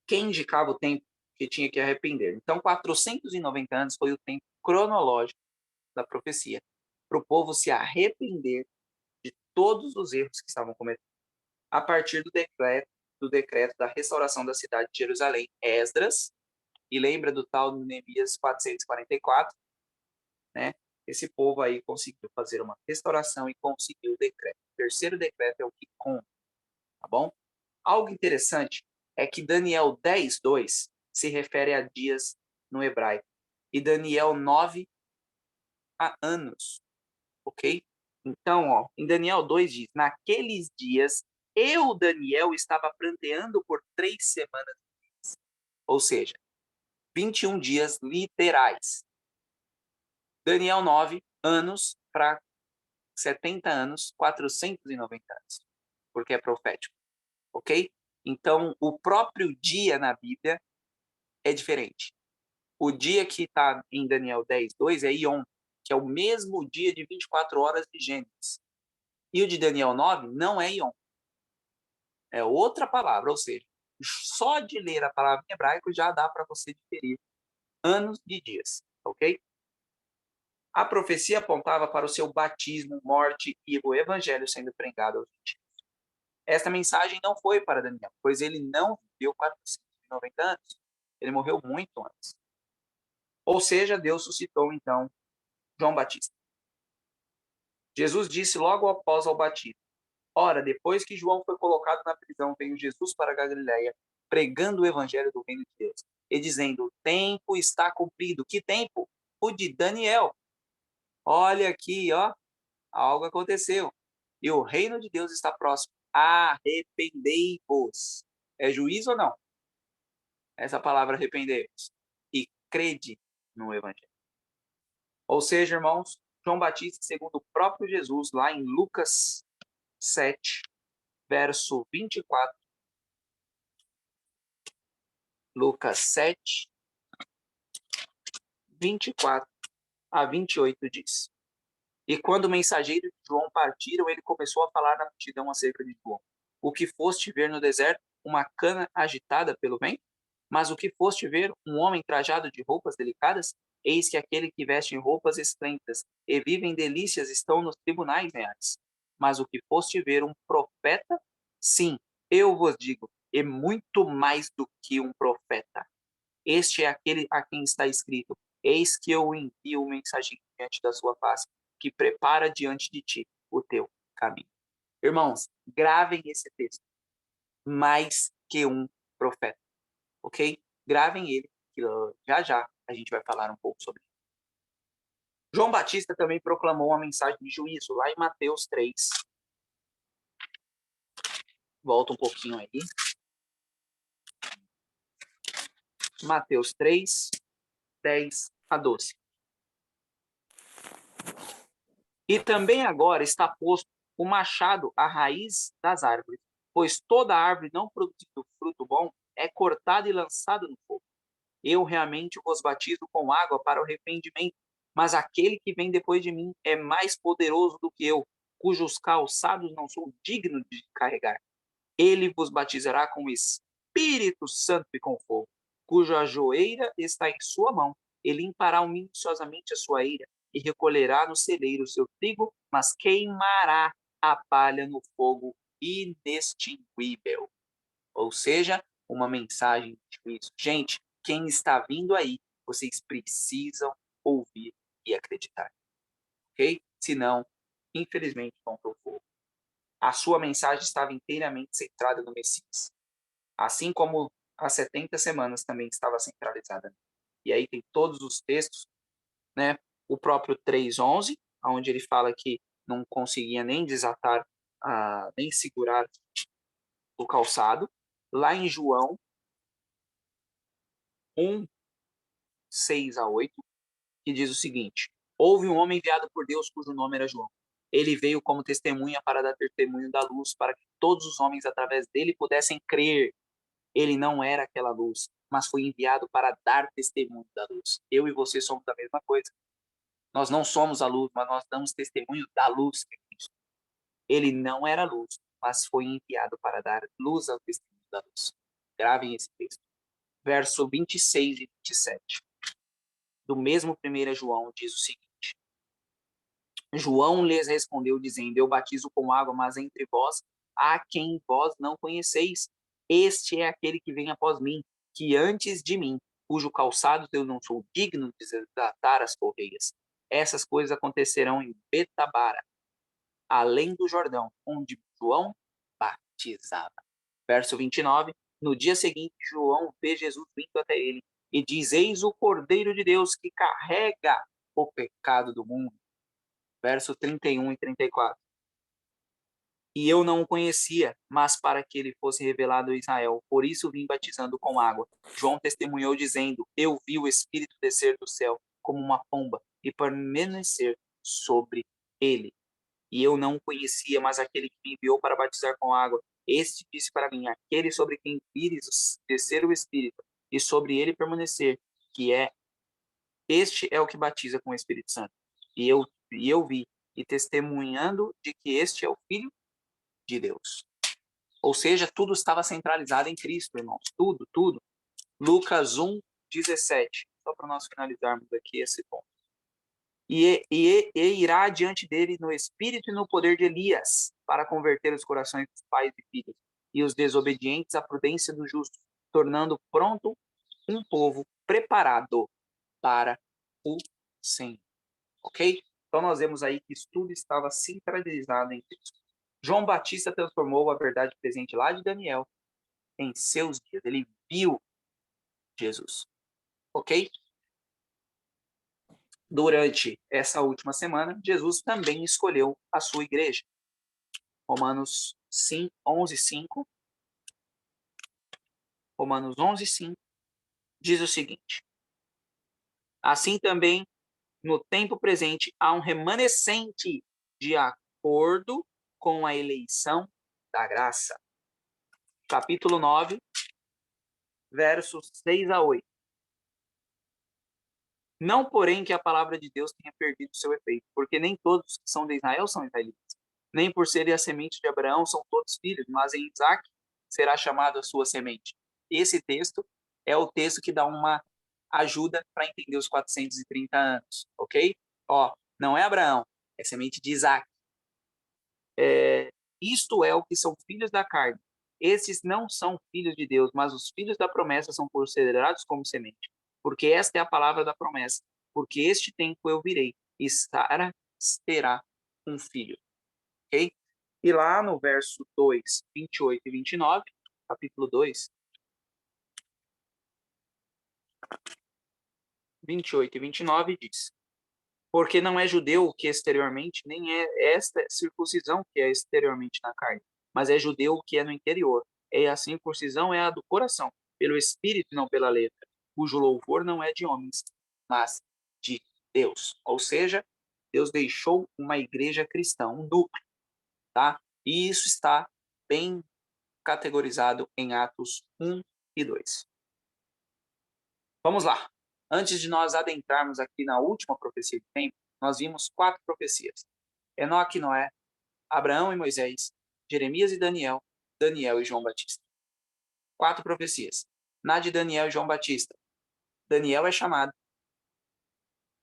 quem indicava o tempo que tinha que arrepender? Então, 490 anos foi o tempo cronológico da profecia para o povo se arrepender de todos os erros que estavam cometendo. A partir do decreto da restauração da cidade de Jerusalém, Esdras, e lembra do tal Neemias 444, né? Esse povo aí conseguiu fazer uma restauração e conseguiu o decreto. O terceiro decreto é o que conta, tá bom? Algo interessante é que Daniel 10:2 se refere a dias no hebraico e Daniel 9 a anos, ok? Então, ó, em Daniel 2 diz: naqueles dias eu, Daniel, estava pranteando por 3 semanas, ou seja, 21 dias literais. Daniel 9 anos para 70 anos, 490 anos, porque é profético, ok? Então, o próprio dia na Bíblia é diferente. O dia que está em Daniel 10, 2 é Ion, que é o mesmo dia de 24 horas de Gênesis. E o de Daniel 9 não é Ion. É outra palavra, ou seja, só de ler a palavra em hebraico já dá para você diferir anos de dias, ok? A profecia apontava para o seu batismo, morte e o evangelho sendo pregado aos gentios. Esta mensagem não foi para Daniel, pois ele não viveu 490 anos. Ele morreu muito antes. Ou seja, Deus suscitou, então, João Batista. Jesus disse logo após o batismo: ora, depois que João foi colocado na prisão, veio Jesus para a Galiléia, pregando o evangelho do reino de Deus, e dizendo: o tempo está cumprido. Que tempo? O de Daniel. Olha aqui, ó, algo aconteceu. E o reino de Deus está próximo. Arrependei-vos. É juízo ou não? Essa palavra arrependei-vos. E crede no evangelho. Ou seja, irmãos, João Batista, segundo o próprio Jesus, lá em Lucas 7, verso 24. Lucas 7, 24 a 28 diz: e quando o mensageiro de João partiram, ele começou a falar na multidão acerca de João. O que foste ver no deserto? Uma cana agitada pelo vento? Mas o que foste ver? Um homem trajado de roupas delicadas? Eis que aquele que veste roupas esplêndidas e vive em delícias estão nos tribunais reais. Mas o que foste ver? Um profeta? Sim, eu vos digo, e muito mais do que um profeta. Este é aquele a quem está escrito: eis que eu envio o mensageiro diante da sua face, que prepara diante de ti o teu caminho. Irmãos, gravem esse texto. Mais que um profeta, ok? Gravem ele, que já já a gente vai falar um pouco sobre ele. João Batista também proclamou uma mensagem de juízo, lá em Mateus 3. Volta um pouquinho aí. Mateus 3, 10 a 12. E também agora está posto o machado à raiz das árvores, pois toda árvore não produzindo fruto bom é cortada e lançada no fogo. Eu realmente vos batizo com água para o arrependimento, mas aquele que vem depois de mim é mais poderoso do que eu, cujos calçados não sou digno de carregar. Ele vos batizará com o Espírito Santo e com fogo, cuja joeira está em sua mão. Ele limpará minuciosamente a sua eira e recolherá no celeiro o seu trigo, mas queimará a palha no fogo inextinguível. Ou seja, uma mensagem de juízo. Gente, quem está vindo aí, vocês precisam ouvir e acreditar. Ok? Senão, infelizmente, vão para o fogo. A sua mensagem estava inteiramente centrada no Messias. Assim como as 70 semanas também estava centralizada. E aí tem todos os textos, né? O próprio 3:11, onde ele fala que não conseguia nem desatar, nem segurar o calçado. Lá em João 1, 6 a 8, que diz o seguinte: houve um homem enviado por Deus cujo nome era João. Ele veio como testemunha para dar testemunho da luz, para que todos os homens através dele pudessem crer. Ele não era aquela luz, mas foi enviado para dar testemunho da luz. Eu e você somos a mesma coisa. Nós não somos a luz, mas nós damos testemunho da luz que é Cristo. Ele não era luz, mas foi enviado para dar luz ao testemunho da luz. Gravem esse texto. Verso 26 e 27. Do mesmo 1 João diz o seguinte: João lhes respondeu dizendo: eu batizo com água, mas entre vós há quem vós não conheceis. Este é aquele que vem após mim, que antes de mim, cujo calçado eu não sou digno de desatar as correias. Essas coisas acontecerão em Betabara, além do Jordão, onde João batizava. Verso 29. No dia seguinte, João vê Jesus vindo até ele e diz: eis o Cordeiro de Deus que carrega o pecado do mundo. Verso 31 e 34. E eu não o conhecia, mas para que ele fosse revelado a Israel. Por isso vim batizando com água. João testemunhou dizendo: eu vi o Espírito descer do céu como uma pomba e permanecer sobre ele. E eu não o conhecia, mas aquele que me enviou para batizar com água, este disse para mim, aquele sobre quem vires descer o Espírito, e sobre ele permanecer, este é o que batiza com o Espírito Santo. E eu vi, e testemunhando de que este é o Filho de Deus. Ou seja, tudo estava centralizado em Cristo, irmãos. Tudo, tudo. Lucas 1:17. Só para nós finalizarmos aqui esse ponto. E irá diante dele no espírito e no poder de Elias, para converter os corações dos pais e filhos, e os desobedientes à prudência do justo, tornando pronto um povo preparado para o Senhor. Ok? Então nós vemos aí que isso tudo estava centralizado em Cristo. João Batista transformou a verdade presente lá de Daniel em seus dias. Ele viu Jesus. Ok? Durante essa última semana, Jesus também escolheu a sua igreja. Romanos 11:5. Romanos 11:5 diz o seguinte: assim também, no tempo presente, há um remanescente de acordo com a eleição da graça. Capítulo 9, versos 6-8. Não, porém, que a palavra de Deus tenha perdido seu efeito, porque nem todos que são de Israel são israelitas. Nem por serem a semente de Abraão são todos filhos, mas em Isaac será chamado a sua semente. Esse texto é o texto que dá uma ajuda para entender os 430 anos, ok? Ó, não é Abraão, é semente de Isaac. Isto é o que são filhos da carne. Esses não são filhos de Deus, mas os filhos da promessa são considerados como semente. Porque esta é a palavra da promessa. Porque este tempo eu virei, e Sara terá um filho. Ok? E lá no verso 2, 28 e 29, capítulo 2, 28 e 29 diz: porque não é judeu o que é exteriormente, nem é esta circuncisão que é exteriormente na carne, mas é judeu o que é no interior. E a circuncisão é a do coração, pelo espírito e não pela letra, cujo louvor não é de homens, mas de Deus. Ou seja, Deus deixou uma igreja cristã, um núcleo, tá? E isso está bem categorizado em Atos 1 e 2. Vamos lá. Antes de nós adentrarmos aqui na última profecia de tempo, nós vimos 4 profecias. Enoque e Noé, Abraão e Moisés, Jeremias e Daniel, Daniel e João Batista. 4 profecias. Na de Daniel e João Batista, Daniel é chamado,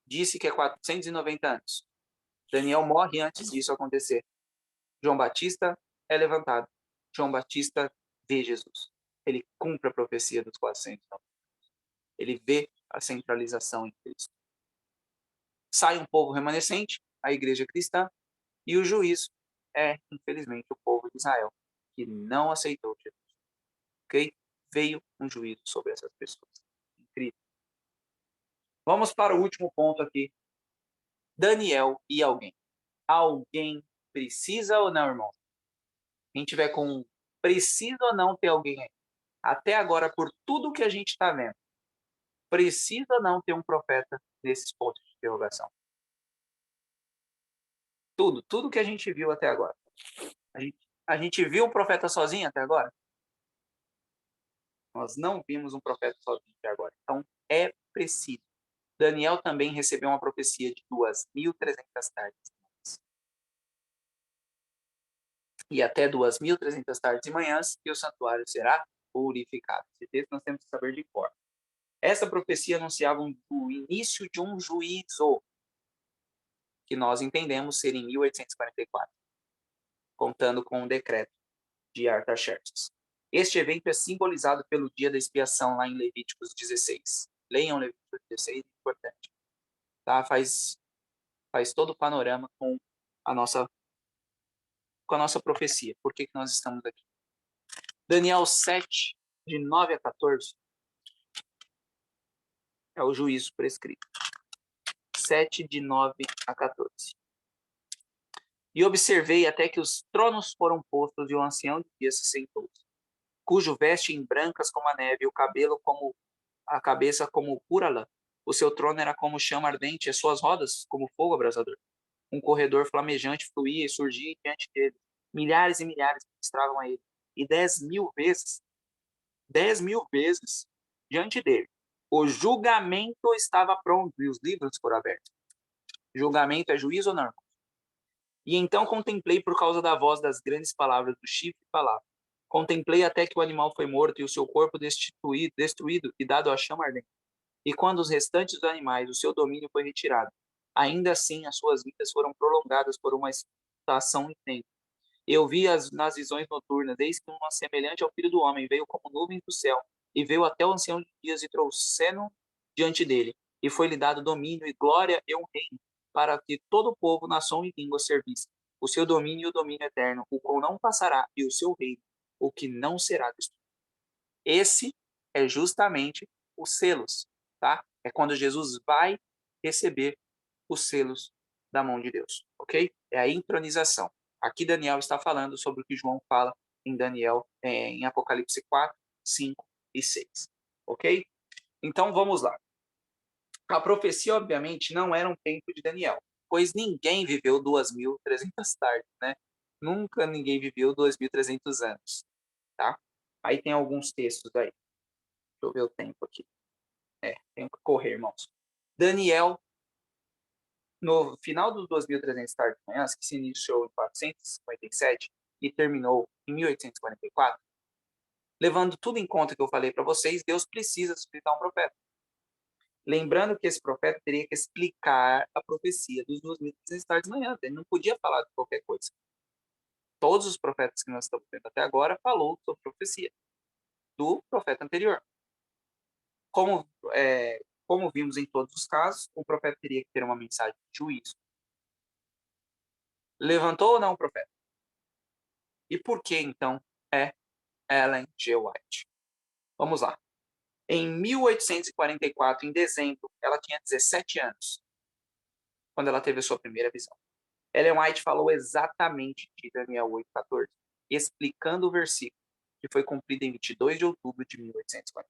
disse que é 490 anos. Daniel morre antes disso acontecer. João Batista é levantado. João Batista vê Jesus. Ele cumpre a profecia dos 490 anos. Ele vê a centralização em Cristo. Sai um povo remanescente, a igreja cristã, e o juízo é, infelizmente, o povo de Israel, que não aceitou Jesus. Ok? Veio um juízo sobre essas pessoas. Incrível. Vamos para o último ponto aqui. Daniel e alguém. Alguém precisa ou não, irmão? Quem tiver com precisa ou não ter alguém aí? Até agora, por tudo que a gente está vendo, precisa ou não ter um profeta nesses pontos de interrogação? Tudo que a gente viu até agora. A gente viu um profeta sozinho até agora? Nós não vimos um profeta sozinho até agora. Então, é preciso. Daniel também recebeu uma profecia de 2.300 tardes. E até 2.300 tardes e manhãs, e o santuário será purificado. Esse texto nós temos que saber de cor. Essa profecia anunciava o início de um juízo, que nós entendemos ser em 1844, contando com o decreto de Artaxerxes. Este evento é simbolizado pelo dia da expiação lá em Levíticos 16. Leiam Levíticos 16, é importante. Tá? Faz todo o panorama com a nossa profecia. Por que nós estamos aqui? Daniel 7, de 9 a 14, é o juízo prescrito. 7, de 9 a 14. E observei até que os tronos foram postos e o ancião de dias se sentou, cujo veste em brancas como a neve, e o cabelo como a cabeça como pura lã. O seu trono era como chama ardente, as suas rodas como fogo abrasador. Um corredor flamejante fluía e surgia diante dele. Milhares e milhares ministravam a ele. E 10.000 vezes diante dele. O julgamento estava pronto e os livros foram abertos. Julgamento é juízo ou não? E então contemplei por causa da voz das grandes palavras do chifre e palavra. Contemplei até que o animal foi morto e o seu corpo destruído e dado à chama ardente. E quando os restantes dos animais, o seu domínio foi retirado, ainda assim as suas vidas foram prolongadas por uma estação de tempo. Eu vi nas visões noturnas, eis que uma semelhante ao Filho do Homem veio como nuvem do céu, e veio até o ancião de dias e trouxe-no diante dele. E foi-lhe dado domínio e glória e um reino, para que todo o povo, nação e língua servisse. O seu domínio e o domínio eterno, o qual não passará, e o seu reino, o que não será destruído. Esse é justamente os selos, tá? É quando Jesus vai receber os selos da mão de Deus, ok? É a entronização. Aqui Daniel está falando sobre o que João fala em Daniel, em Apocalipse 4, 5 e 6, ok? Então vamos lá. A profecia, obviamente, não era um tempo de Daniel, pois ninguém viveu 2.300 tardes, né? Nunca ninguém viveu 2.300 anos, tá? Aí tem alguns textos aí. Deixa eu ver o tempo aqui. Tenho que correr, irmãos. Daniel, no final dos 2.300 tardes de manhã, que se iniciou em 457 e terminou em 1844, levando tudo em conta que eu falei para vocês, Deus precisa suscitar um profeta. Lembrando que esse profeta teria que explicar a profecia dos 2.300 tardes de manhã. Ele não podia falar de qualquer coisa. Todos os profetas que nós estamos vendo até agora falou sobre profecia do profeta anterior. Como vimos em todos os casos, o profeta teria que ter uma mensagem de juízo. Levantou ou não o profeta? E por que, então, é Ellen G. White? Vamos lá. Em 1844, em dezembro, ela tinha 17 anos, quando ela teve a sua primeira visão. Ellen White falou exatamente de Daniel 8,14, explicando o versículo, que foi cumprido em 22 de outubro de 1844.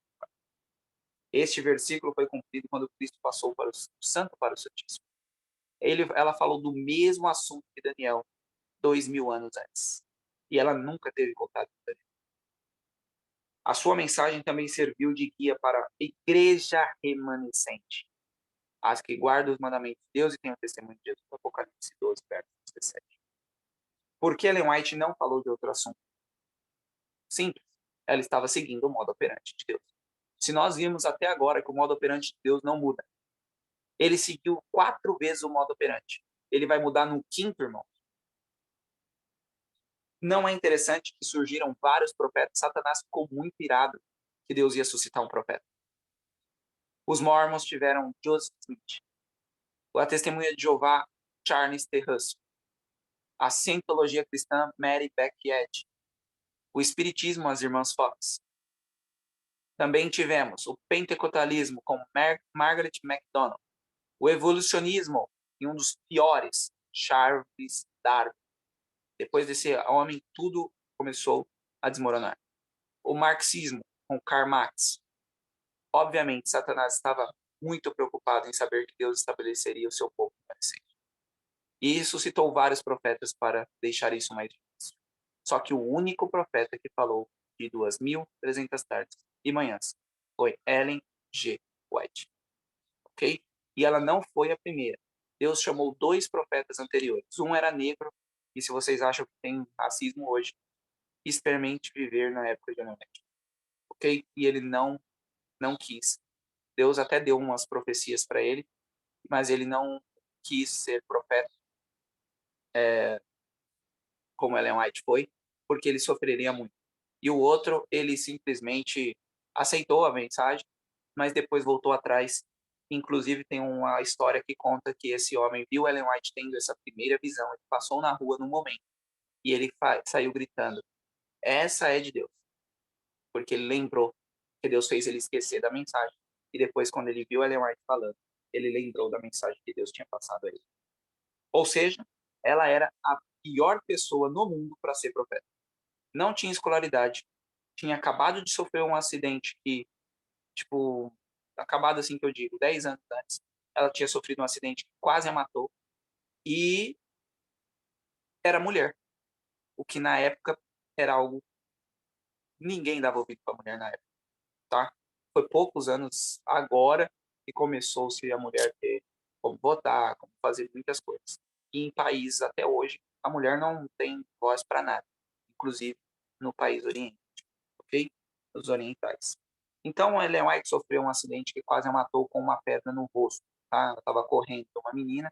Este versículo foi cumprido quando Cristo passou para o Santo para o Santíssimo. Ela falou do mesmo assunto que Daniel 2.000 anos antes. E ela nunca teve contato com Daniel. A sua mensagem também serviu de guia para a igreja remanescente, as que guardam os mandamentos de Deus e têm o testemunho de Jesus. Apocalipse 12, verso 17. Por que Ellen White não falou de outro assunto? Simples. Ela estava seguindo o modo operante de Deus. Se nós vimos até agora que o modo operante de Deus não muda, ele seguiu 4 vezes o modo operante. Ele vai mudar no 5º, irmão. Não é interessante que surgiram vários profetas? Satanás ficou muito irado que Deus ia suscitar um profeta. Os Mormons tiveram Joseph Smith. A Testemunha de Jeová, Charles T. Russell. A Cientologia Cristã, Mary Beck Eddy. O Espiritismo, as Irmãs Fox. Também tivemos o Pentecostalismo com Margaret MacDonald. O evolucionismo, e um dos piores, Charles Darwin. Depois desse homem, tudo começou a desmoronar. O marxismo, com Karl Marx. Obviamente, Satanás estava muito preocupado em saber que Deus estabeleceria o seu povo remanescente. E suscitou vários profetas para deixar isso mais difícil. Só que o único profeta que falou de 2.300 tardes e manhãs foi Ellen G. White. Ok? E ela não foi a primeira. Deus chamou 2 profetas anteriores. Um era negro, e se vocês acham que tem racismo hoje, experimente viver na época de Ellen White. Ok? E ele não quis. Deus até deu umas profecias para ele, mas ele não quis ser profeta, como Ellen White foi, porque ele sofreria muito. E o outro, ele simplesmente aceitou a mensagem, mas depois voltou atrás. Inclusive, tem uma história que conta que esse homem viu Ellen White tendo essa primeira visão. Ele passou na rua num momento e ele saiu gritando: essa é de Deus. Porque ele lembrou que Deus fez ele esquecer da mensagem. E depois, quando ele viu Ellen White falando, ele lembrou da mensagem que Deus tinha passado a ele. Ou seja, ela era a pior pessoa no mundo para ser profeta. Não tinha escolaridade, tinha acabado de sofrer um acidente que, acabado assim que eu digo, 10 anos antes, ela tinha sofrido um acidente que quase a matou e era mulher, o que na época era algo, ninguém dava ouvido para mulher na época, tá? Foi poucos anos agora que começou-se a mulher ter como votar, como fazer muitas coisas. E em países até hoje, a mulher não tem voz para nada, inclusive no país oriente, ok? Os orientais. Então, a Ellen White sofreu um acidente que quase a matou com uma pedra no rosto, tá? Ela estava correndo, uma menina,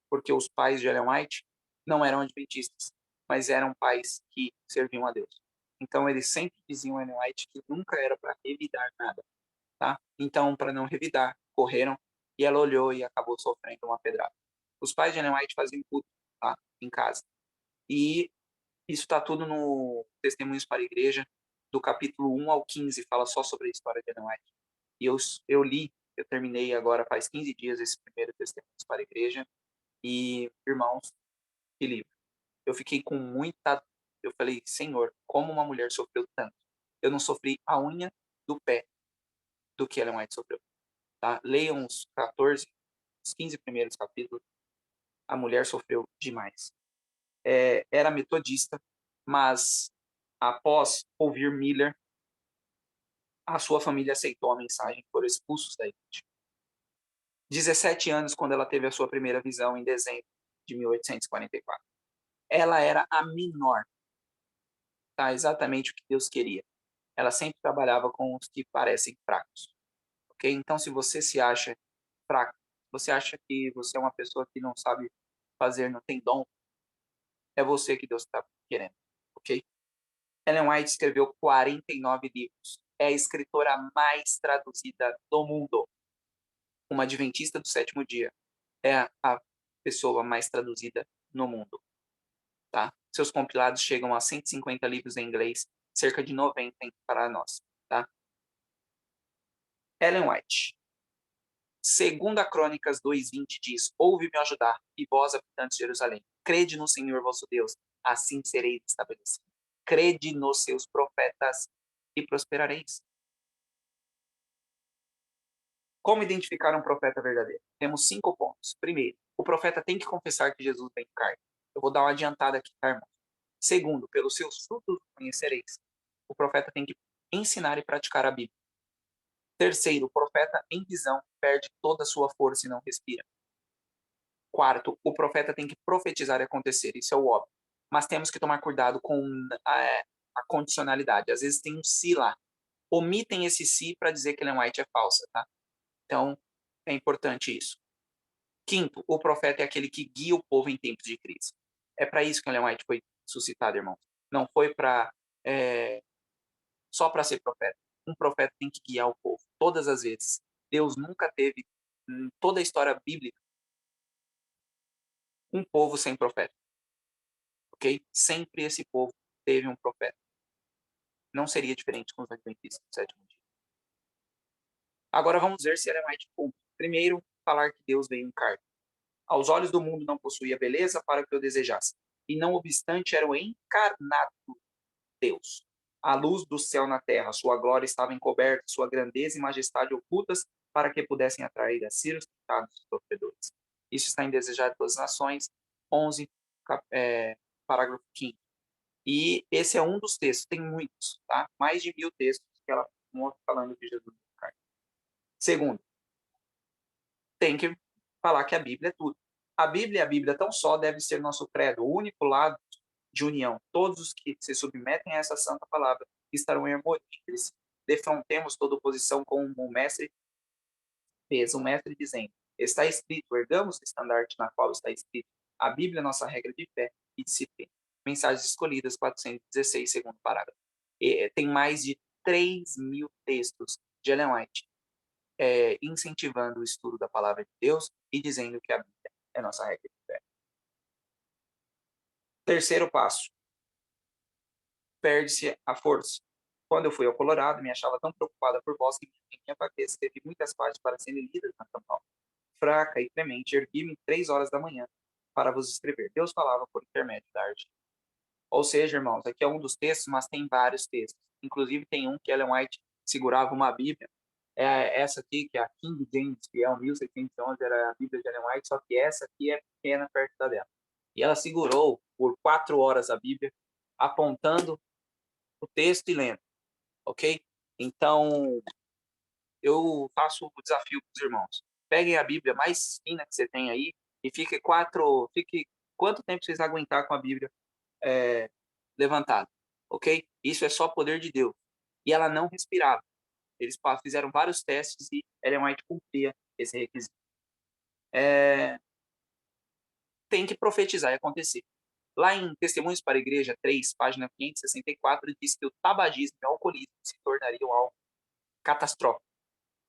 porque os pais de Ellen White não eram adventistas, mas eram pais que serviam a Deus. Então, eles sempre diziam a Ellen White que nunca era para revidar nada, tá? Então, para não revidar, correram e ela olhou e acabou sofrendo uma pedrada. Os pais de Ellen White faziam culto, tá? Em casa. E isso está tudo no Testemunhos para a Igreja, do capítulo 1 ao 15, fala só sobre a história de Ellen White. E eu li, eu terminei agora faz 15 dias esse primeiro Testemunhos para a Igreja. E, irmãos, que livro. Eu fiquei com muita. Eu falei, Senhor, como uma mulher sofreu tanto. Eu não sofri a unha do pé do que Ellen White sofreu. Tá? Leiam os 14, os 15 primeiros capítulos. A mulher sofreu demais. Era metodista, mas após ouvir Miller, a sua família aceitou a mensagem e foram expulsos da igreja. 17 anos quando ela teve a sua primeira visão em dezembro de 1844. Ela era a menor, tá? Exatamente o que Deus queria. Ela sempre trabalhava com os que parecem fracos, ok? Então, se você se acha fraco, você acha que você é uma pessoa que não sabe fazer, não tem dom, é você que Deus está querendo, ok? Ellen White escreveu 49 livros. É a escritora mais traduzida do mundo. Uma adventista do sétimo dia. É a pessoa mais traduzida no mundo. Tá? Seus compilados chegam a 150 livros em inglês, cerca de 90 para nós. Tá? Ellen White. Segunda Crônicas 2:20 diz: Ouve-me ajudar, e vós, habitantes de Jerusalém, crede no Senhor vosso Deus, assim sereis estabelecidos. Crede nos seus profetas e prosperareis. Como identificar um profeta verdadeiro? Temos 5 pontos. Primeiro, o profeta tem que confessar que Jesus vem em carne. Eu vou dar uma adiantada aqui, tá, irmão? Segundo, pelos seus frutos o conhecereis. O profeta tem que ensinar e praticar a Bíblia. Terceiro, o profeta em visão perde toda a sua força e não respira. Quarto, o profeta tem que profetizar e acontecer. Isso é o óbvio. Mas temos que tomar cuidado com a condicionalidade. Às vezes tem um se lá. Omitem esse se para dizer que Ellen White é falsa, tá? Então, é importante isso. Quinto, o profeta é aquele que guia o povo em tempos de crise. É para isso que Ellen White foi suscitado, irmão. Não foi só para ser profeta. Um profeta tem que guiar o povo, todas as vezes. Deus nunca teve, em toda a história bíblica, um povo sem profeta. Ok? Sempre esse povo teve um profeta. Não seria diferente com os adventistas do sétimo dia. Agora vamos ver se Ellen White cumpre. Primeiro, falar que Deus veio em carne. Aos olhos do mundo não possuía beleza para o que eu desejasse, e não obstante era o encarnado Deus. A luz do céu na terra, sua glória estava encoberta, sua grandeza e majestade ocultas, para que pudessem atrair a Ciro os tentados e sofredores. Isso está em Desejado das Nações, 11, parágrafo 5º. E esse é um dos textos, tem muitos, tá? Mais de 1000 textos que ela mostra falando de Jesus. Segundo, tem que falar que a Bíblia é tudo. A Bíblia e a Bíblia tão só deve ser nosso credo, o único lado de união. Todos os que se submetem a essa santa palavra estarão em harmonia entre si. Defrontemos toda oposição com o mestre fez, o mestre dizendo: está escrito, ergamos o estandarte na qual está escrito. A Bíblia é nossa regra de fé e disciplina. Mensagens escolhidas, 416, segundo parágrafo. Tem mais de 3.000 textos de Ellen White incentivando o estudo da palavra de Deus e dizendo que a Bíblia é nossa regra de fé. Terceiro passo. Perde-se a força. Quando eu fui ao Colorado, me achava tão preocupada por vós que minha cabeça teve muitas páginas para serem lidas na São Paulo. Fraca e fremente, ergui-me 3 horas da manhã para vos escrever. Deus falava por intermédio da arte. Ou seja, irmãos, aqui é um dos textos, mas tem vários textos. Inclusive tem um que Ellen White segurava uma Bíblia Essa aqui, que é a King James Fiel 1611, era a Bíblia de Ellen White, só que essa aqui é pequena perto da dela. E ela segurou por 4 horas a Bíblia, apontando o texto e lendo, ok? Então, eu faço o desafio para os irmãos. Peguem a Bíblia mais fina que você tem aí e fique quanto tempo vocês aguentar com a Bíblia levantada, ok? Isso é só poder de Deus. E ela não respirava. Eles fizeram vários testes e Ellen White cumpria esse requisito. Tem que profetizar e acontecer. Lá em Testemunhos para a Igreja 3, página 564, diz que o tabagismo e o alcoolismo se tornariam algo catastrófico.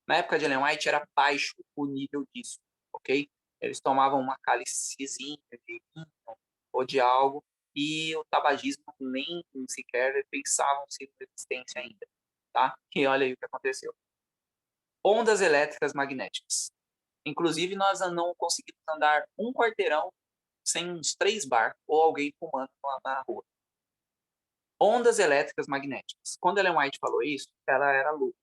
Na época de Ellen White era baixo o nível disso, ok? Eles tomavam uma cálicezinha de vinho ou de algo e o tabagismo nem sequer pensavam em resistência ainda, tá? E olha aí o que aconteceu. Ondas elétricas magnéticas. Inclusive, nós não conseguimos andar um quarteirão sem uns 3 barcos ou alguém fumando na rua. Ondas elétricas magnéticas. Quando Ellen White falou isso, ela era louca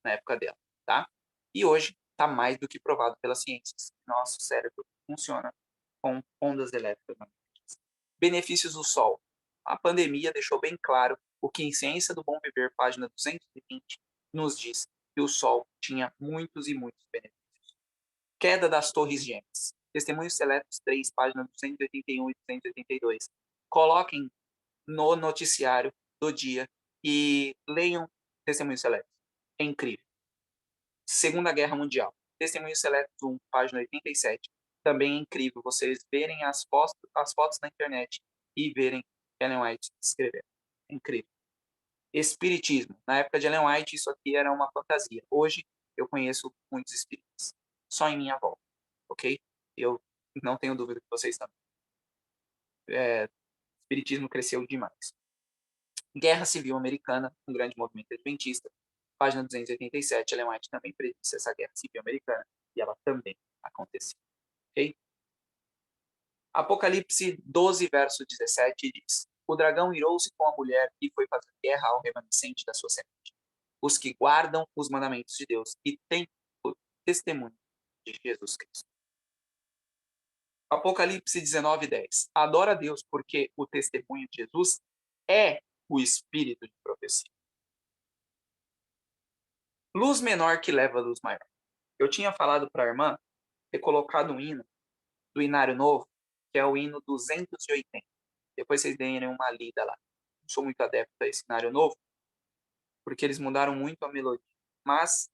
na época dela, tá? E hoje está mais do que provado pela ciência. Nosso cérebro funciona com ondas elétricas magnéticas. Benefícios do sol. A pandemia deixou bem claro o que em Ciência do Bom Viver, página 220, nos diz que o sol tinha muitos e muitos benefícios. Queda das Torres Gêmeas. Testemunhos Seletos 3, página 281 e 282. Coloquem no noticiário do dia e leiam Testemunhos Seletos. É incrível. Segunda Guerra Mundial. Testemunhos Seletos 1, página 87. Também é incrível vocês verem as fotos na internet e verem Ellen White escrever. É incrível. Espiritismo. Na época de Ellen White, isso aqui era uma fantasia. Hoje, eu conheço muitos espíritas. Só em minha volta. Ok? Eu não tenho dúvida que vocês também. Espiritismo cresceu demais. Guerra Civil Americana, um grande movimento adventista. Página 287, Ellen White também predisse essa Guerra Civil Americana e ela também aconteceu. Ok? Apocalipse 12, verso 17 diz: O dragão irou-se com a mulher e foi fazer guerra ao remanescente da sua semente, os que guardam os mandamentos de Deus e têm o testemunho de Jesus Cristo. Apocalipse 19, 10. Adora a Deus porque o testemunho de Jesus é o espírito de profecia. Luz menor que leva a luz maior. Eu tinha falado para a irmã ter colocado um hino do Inário Novo, que é o hino 280. Depois vocês deem uma lida lá. Não sou muito adepto a esse Inário Novo, porque eles mudaram muito a melodia. Mas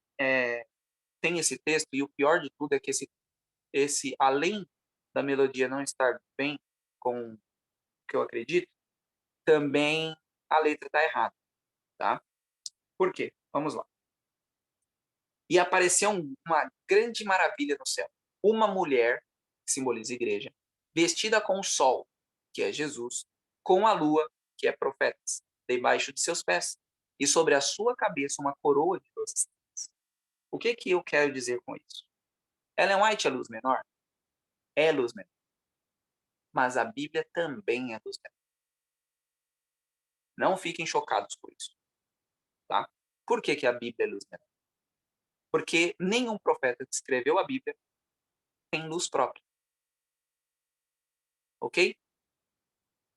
tem esse texto, e o pior de tudo é que esse além da melodia não estar bem com o que eu acredito, também a letra está errada, tá? Por quê? Vamos lá. E apareceu uma grande maravilha no céu. Uma mulher, que simboliza a igreja, vestida com o sol, que é Jesus, com a lua, que é profetas, debaixo de seus pés, e sobre a sua cabeça uma coroa de 12 estrelas. O que eu quero dizer com isso? Ellen White é luz menor? É luz menor. Mas a Bíblia também é luz menor. Não fiquem chocados com isso. Tá? Por que a Bíblia é luz menor? Porque nenhum profeta que escreveu a Bíblia tem luz própria. Ok?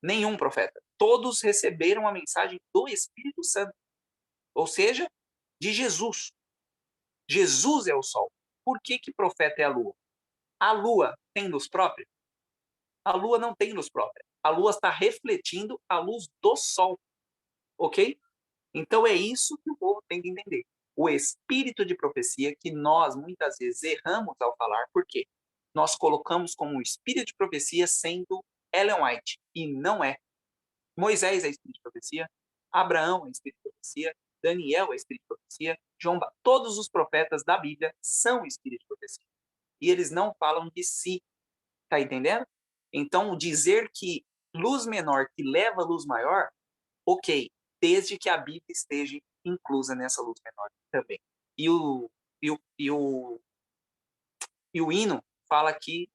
Nenhum profeta. Todos receberam a mensagem do Espírito Santo. Ou seja, de Jesus. Jesus é o sol. Por que profeta é a lua? A lua tem luz própria? A lua não tem luz própria. A lua está refletindo a luz do sol. Ok? Então é isso que o povo tem que entender. O espírito de profecia que nós muitas vezes erramos ao falar, por quê? Nós colocamos como espírito de profecia sendo Ellen White, e não é. Moisés é espírito de profecia, Abraão é espírito de profecia, Daniel é espírito de profecia, todos os profetas da Bíblia são espírito de profecia. E eles não falam de si. Tá entendendo? Então, dizer que luz menor que leva a luz maior, ok, desde que a Bíblia esteja inclusa nessa luz menor também. E o hino fala que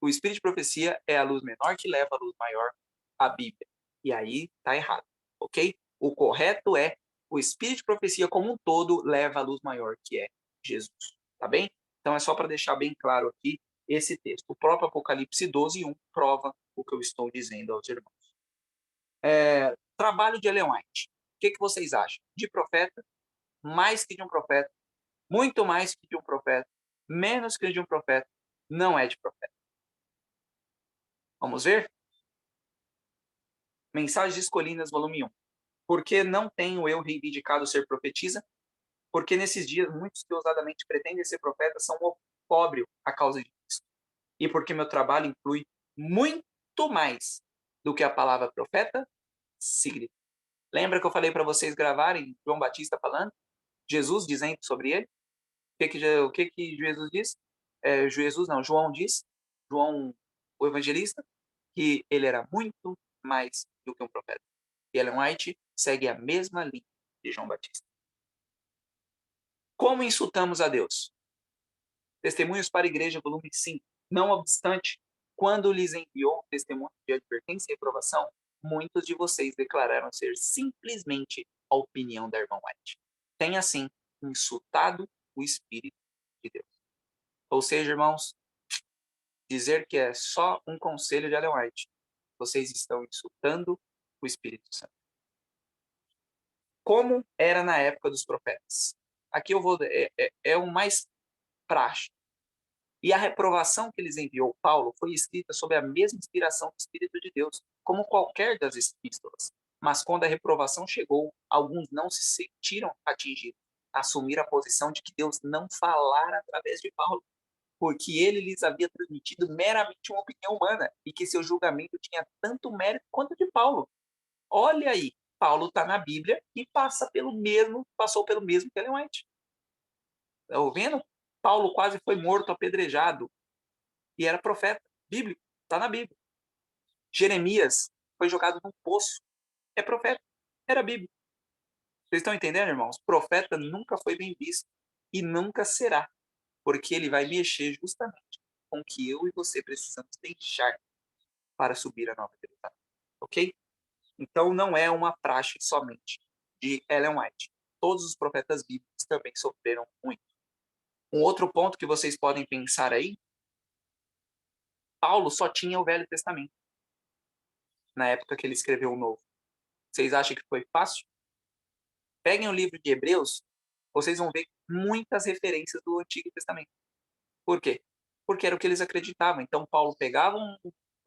o espírito de profecia é a luz menor que leva a luz maior, a Bíblia. E aí tá errado, ok? O correto é o espírito de profecia como um todo leva à luz maior, que é Jesus. Tá bem? Então é só para deixar bem claro aqui esse texto. O próprio Apocalipse 12:1 prova o que eu estou dizendo aos irmãos. Trabalho de Ellen White. O que vocês acham? De profeta, mais que de um profeta, muito mais que de um profeta, menos que de um profeta, não é de profeta. Vamos ver? Mensagens Colinas, volume 1. Por que não tenho eu reivindicado ser profetisa? Porque nesses dias muitos que ousadamente pretendem ser profetas são opróbrio à causa de Cristo. E porque meu trabalho inclui muito mais do que a palavra profeta significa. Lembra que eu falei para vocês gravarem João Batista falando? Jesus dizendo sobre ele? O que Jesus diz? João diz, João, o evangelista, que ele era muito mais do que um profeta. E Ellen White segue a mesma linha de João Batista. Como insultamos a Deus? Testemunhos para a Igreja, volume 5. Não obstante, quando lhes enviou testemunho de advertência e reprovação, muitos de vocês declararam ser simplesmente a opinião da irmã White. Tem, assim, insultado o Espírito de Deus. Ou seja, irmãos, dizer que é só um conselho de Ellen White, vocês estão insultando o Espírito Santo. Como era na época dos profetas? Aqui eu vou... É o mais prático. E a reprovação que eles enviou Paulo foi escrita sob a mesma inspiração do Espírito de Deus, como qualquer das epístolas. Mas quando a reprovação chegou, alguns não se sentiram atingidos, assumiram a posição de que Deus não falara através de Paulo, porque ele lhes havia transmitido meramente uma opinião humana e que seu julgamento tinha tanto mérito quanto o de Paulo. Olha aí, Paulo está na Bíblia e passou pelo mesmo que Ellen White. Está ouvindo? Paulo quase foi morto, apedrejado, e era profeta bíblico, está na Bíblia. Jeremias foi jogado num poço, é profeta, era bíblico. Vocês estão entendendo, irmãos? Profeta nunca foi bem visto e nunca será, porque ele vai mexer justamente com o que eu e você precisamos deixar para subir a nova Jerusalém, ok? Então não é uma praxe somente de Ellen White. Todos os profetas bíblicos também sofreram muito. Um outro ponto que vocês podem pensar aí, Paulo só tinha o Velho Testamento na época que ele escreveu o Novo. Vocês acham que foi fácil? Peguem o livro de Hebreus, vocês vão ver muitas referências do Antigo Testamento. Por quê? Porque era o que eles acreditavam. Então Paulo pegava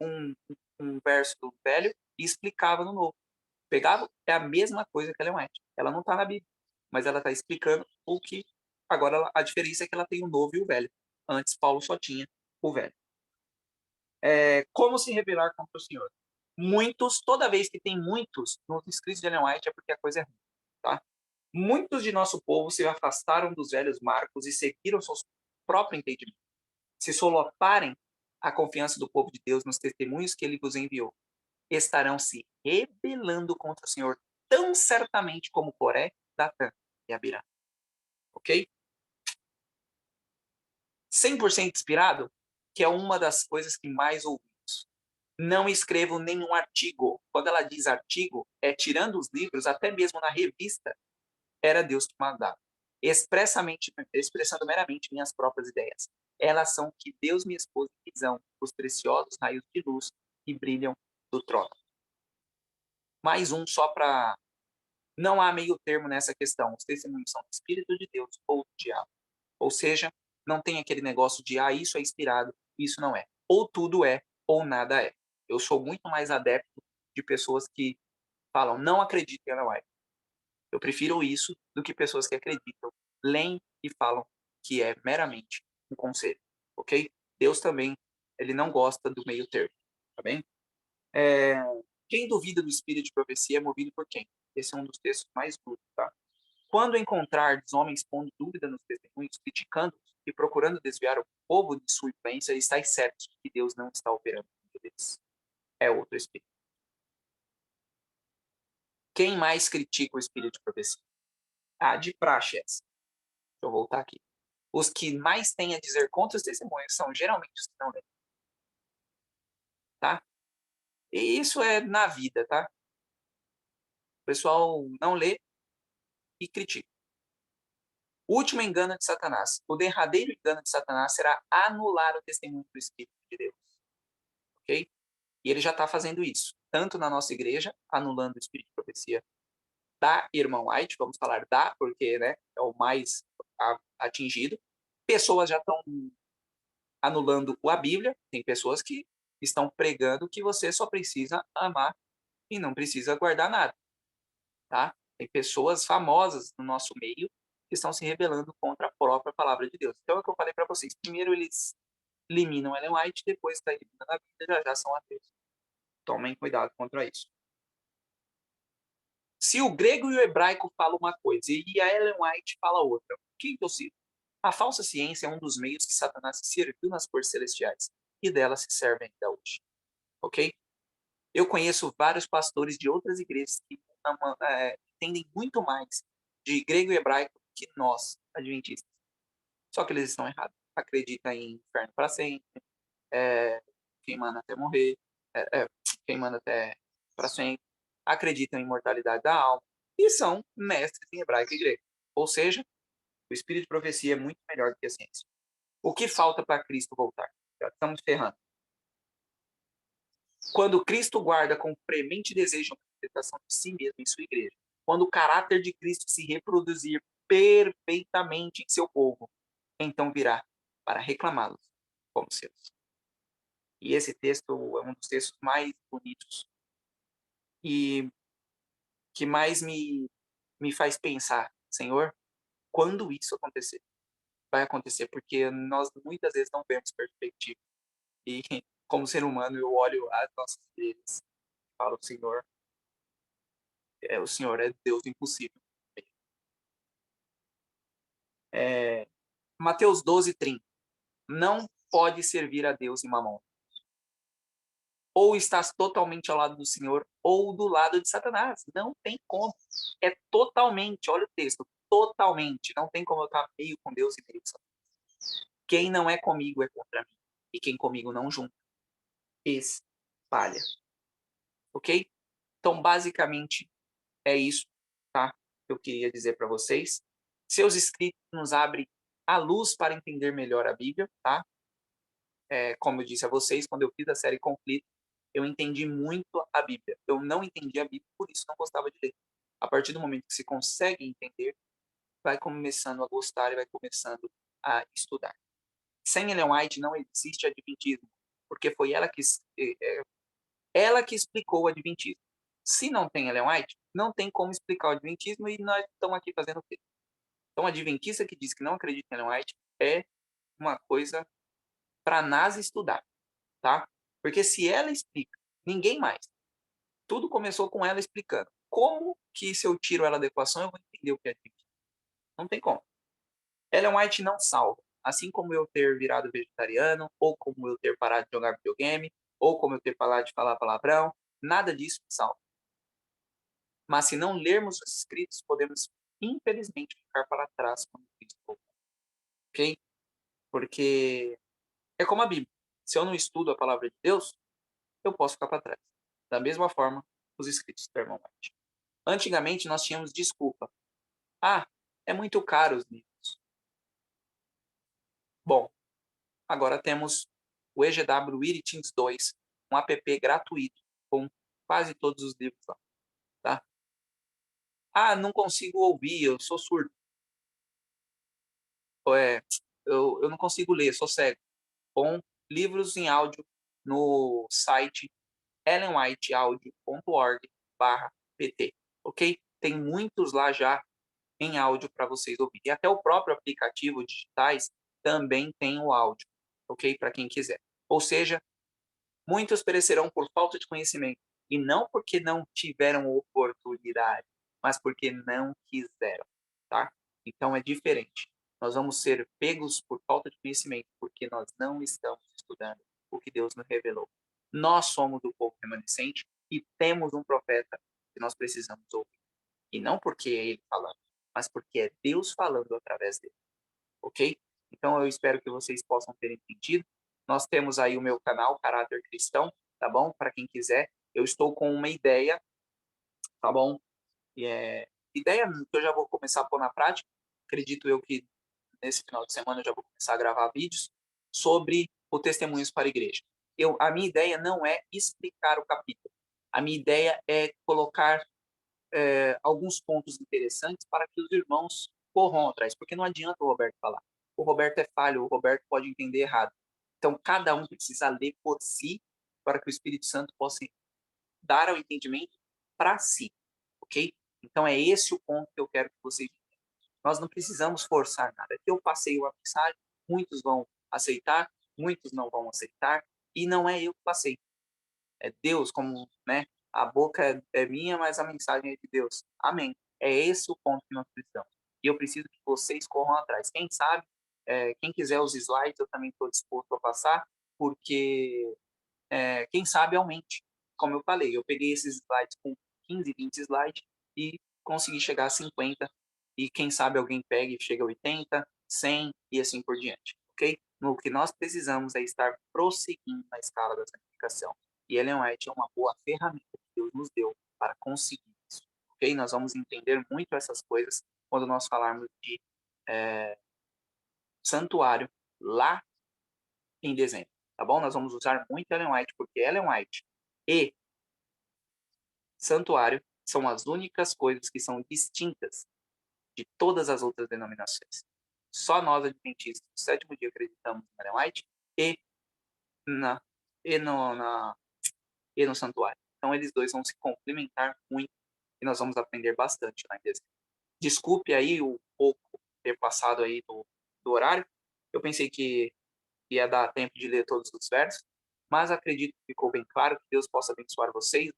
um verso do Velho e explicava no Novo. Pegava, é a mesma coisa que Ellen White. Ela não está na Bíblia, mas ela está explicando o que... Agora, a diferença é que ela tem o Novo e o Velho. Antes, Paulo só tinha o Velho. Como se rebelar contra o Senhor? Muitos, toda vez que tem muitos nos escritos de Ellen White, é porque a coisa é ruim. Tá? Muitos de nosso povo se afastaram dos velhos marcos e seguiram seus próprios entendimentos. Se solaparem a confiança do povo de Deus nos testemunhos que ele vos enviou, estarão se rebelando contra o Senhor tão certamente como Coré, Datã e Abirá. Ok? 100% inspirado, que é uma das coisas que mais ouvimos. Não escrevo nenhum artigo. Quando ela diz artigo, é tirando os livros, até mesmo na revista, era Deus que mandava. Expressando meramente minhas próprias ideias. Elas são que Deus me expôs em visão, os preciosos raios de luz que brilham do trono. Mais um só para... Não há meio termo nessa questão. Os testemunhos são do Espírito de Deus ou do diabo. Ou seja, não tem aquele negócio de, isso é inspirado, isso não é. Ou tudo é, ou nada é. Eu sou muito mais adepto de pessoas que falam, não acredito em Ellen White. Eu prefiro isso do que pessoas que acreditam, leem e falam que é meramente um conselho, ok? Deus também, ele não gosta do meio termo, tá bem? Quem duvida do espírito de profecia é movido por quem? Esse é um dos textos mais duros, tá? Quando encontrardes homens pondo dúvida nos testemunhos, criticando-os e procurando desviar o povo de sua influência, estáis certos de que Deus não está operando com eles. É outro espírito. Quem mais critica o espírito de profecia? De praxe essa. Deixa eu voltar aqui. Os que mais têm a dizer contra os testemunhos são geralmente os que não leem. Tá? E isso é na vida, tá? O pessoal não lê, e critica. O último engano de Satanás, o derradeiro engano de Satanás será anular o testemunho do Espírito de Deus. Ok? E ele já está fazendo isso, tanto na nossa igreja, anulando o Espírito de Profecia da irmã White, vamos falar da, porque, né, é o mais atingido. Pessoas já estão anulando a Bíblia, tem pessoas que estão pregando que você só precisa amar e não precisa guardar nada, tá? Tem pessoas famosas no nosso meio que estão se rebelando contra a própria palavra de Deus. Então é o que eu falei para vocês. Primeiro eles eliminam Ellen White, depois está eliminando a Bíblia, já são ateus. Tomem cuidado contra isso. Se o grego e o hebraico falam uma coisa e a Ellen White fala outra, quem que eu sigo? A falsa ciência é um dos meios que Satanás se serviu nas cores celestiais e dela se serve ainda hoje. Ok? Eu conheço vários pastores de outras igrejas que entendem muito mais de grego e hebraico que nós, adventistas. Só que eles estão errados. Acreditam em inferno para sempre, queimando até morrer, queimando até para sempre, acreditam em imortalidade da alma e são mestres em hebraico e grego. Ou seja, o espírito de profecia é muito melhor do que a ciência. O que falta para Cristo voltar? Já estamos ferrando. Quando Cristo guarda com premente desejo a manifestação de si mesmo em sua igreja, quando o caráter de Cristo se reproduzir perfeitamente em seu povo, então virá para reclamá-los como seus. E esse texto é um dos textos mais bonitos e que mais me faz pensar, Senhor, quando isso acontecer? Vai acontecer porque nós muitas vezes não vemos perspectiva. E como ser humano eu olho as nossas igrejas e falo, Senhor, o Senhor é Deus impossível. Mateus 12:30. Não pode servir a Deus e Mamon. Ou estás totalmente ao lado do Senhor ou do lado de Satanás. Não tem como. É totalmente, olha o texto, totalmente. Não tem como eu estar meio com Deus e meio com Satanás. Quem não é comigo é contra mim. E quem comigo não junta, espalha. Ok? Então, basicamente, é isso, tá? Que eu queria dizer para vocês. Seus escritos nos abrem a luz para entender melhor a Bíblia, tá? Como eu disse a vocês, quando eu fiz a série Conflito, eu entendi muito a Bíblia. Eu não entendi a Bíblia, por isso não gostava de ler. A partir do momento que você consegue entender, vai começando a gostar e vai começando a estudar. Sem Ellen White não existe adventismo, porque foi ela que explicou o adventismo. Se não tem Ellen White, não tem como explicar o adventismo e nós estamos aqui fazendo o quê? Então, a adventista que diz que não acredita em Ellen White é uma coisa para nós estudar, tá? Porque se ela explica, ninguém mais. Tudo começou com ela explicando. Como que se eu tiro ela da equação, eu vou entender o que é adventismo? Não tem como. Ellen White não salva. Assim como eu ter virado vegetariano, ou como eu ter parado de jogar videogame, ou como eu ter parado de falar palavrão, nada disso me salva. Mas se não lermos os escritos, podemos, infelizmente, ficar para trás quando Cristo voltar. Ok? Porque é como a Bíblia. Se eu não estudo a palavra de Deus, eu posso ficar para trás. Da mesma forma, os escritos do irmão White. Antigamente, nós tínhamos desculpa. Ah, é muito caro os livros. Bom, agora temos o EGW Editings 2, um app gratuito, com quase todos os livros lá. Tá? Ah, não consigo ouvir, eu sou surdo. Eu não consigo ler, sou cego. Com livros em áudio no site ellenwhiteaudio.org/pt, ok? Tem muitos lá já em áudio para vocês ouvirem. E até o próprio aplicativo digitais também tem o áudio, ok? Para quem quiser. Ou seja, muitos perecerão por falta de conhecimento, e não porque não tiveram oportunidade, mas porque não quiseram, tá? Então é diferente. Nós vamos ser pegos por falta de conhecimento, porque nós não estamos estudando o que Deus nos revelou. Nós somos do povo remanescente e temos um profeta que nós precisamos ouvir. E não porque é ele falando, mas porque é Deus falando através dele, ok? Então eu espero que vocês possam ter entendido. Nós temos aí o meu canal, Caráter Cristão, tá bom? Para quem quiser. Eu estou com uma ideia, tá bom? ideia que eu já vou começar a pôr na prática, acredito eu que nesse final de semana eu já vou começar a gravar vídeos sobre o Testemunhos para a Igreja. A minha ideia não é explicar o capítulo. A minha ideia é colocar alguns pontos interessantes para que os irmãos corram atrás, porque não adianta o Roberto falar. O Roberto é falho, o Roberto pode entender errado. Então, cada um precisa ler por si para que o Espírito Santo possa dar o entendimento para si, ok? Então, é esse o ponto que eu quero que vocês entendam. Nós não precisamos forçar nada. Aqui eu passei uma mensagem, muitos vão aceitar, muitos não vão aceitar, e não é eu que passei. É Deus, como, né? A boca é minha, mas a mensagem é de Deus. Amém. É esse o ponto que nós precisamos. E eu preciso que vocês corram atrás. Quem sabe, quem quiser os slides, eu também estou disposto a passar, porque quem sabe aumente. Como eu falei, eu peguei esses slides com 15, 20 slides e consegui chegar a 50. E quem sabe alguém pegue e chega a 80, 100 e assim por diante. Ok? O que nós precisamos é estar prosseguindo na escala da santificação. E Ellen White é uma boa ferramenta que Deus nos deu para conseguir isso. Ok? Nós vamos entender muito essas coisas quando nós falarmos de santuário lá em dezembro. Tá bom? Nós vamos usar muito Ellen White, porque Ellen White e santuário são as únicas coisas que são distintas de todas as outras denominações. Só nós, adventistas, no sétimo dia, acreditamos em Ellen White e, na, e, no, na, e no santuário. Então, eles dois vão se complementar muito e nós vamos aprender bastante lá em dezembro. Desculpe aí o pouco ter passado aí do horário. Eu pensei que ia dar tempo de ler todos os versos, mas acredito que ficou bem claro. Que Deus possa abençoar vocês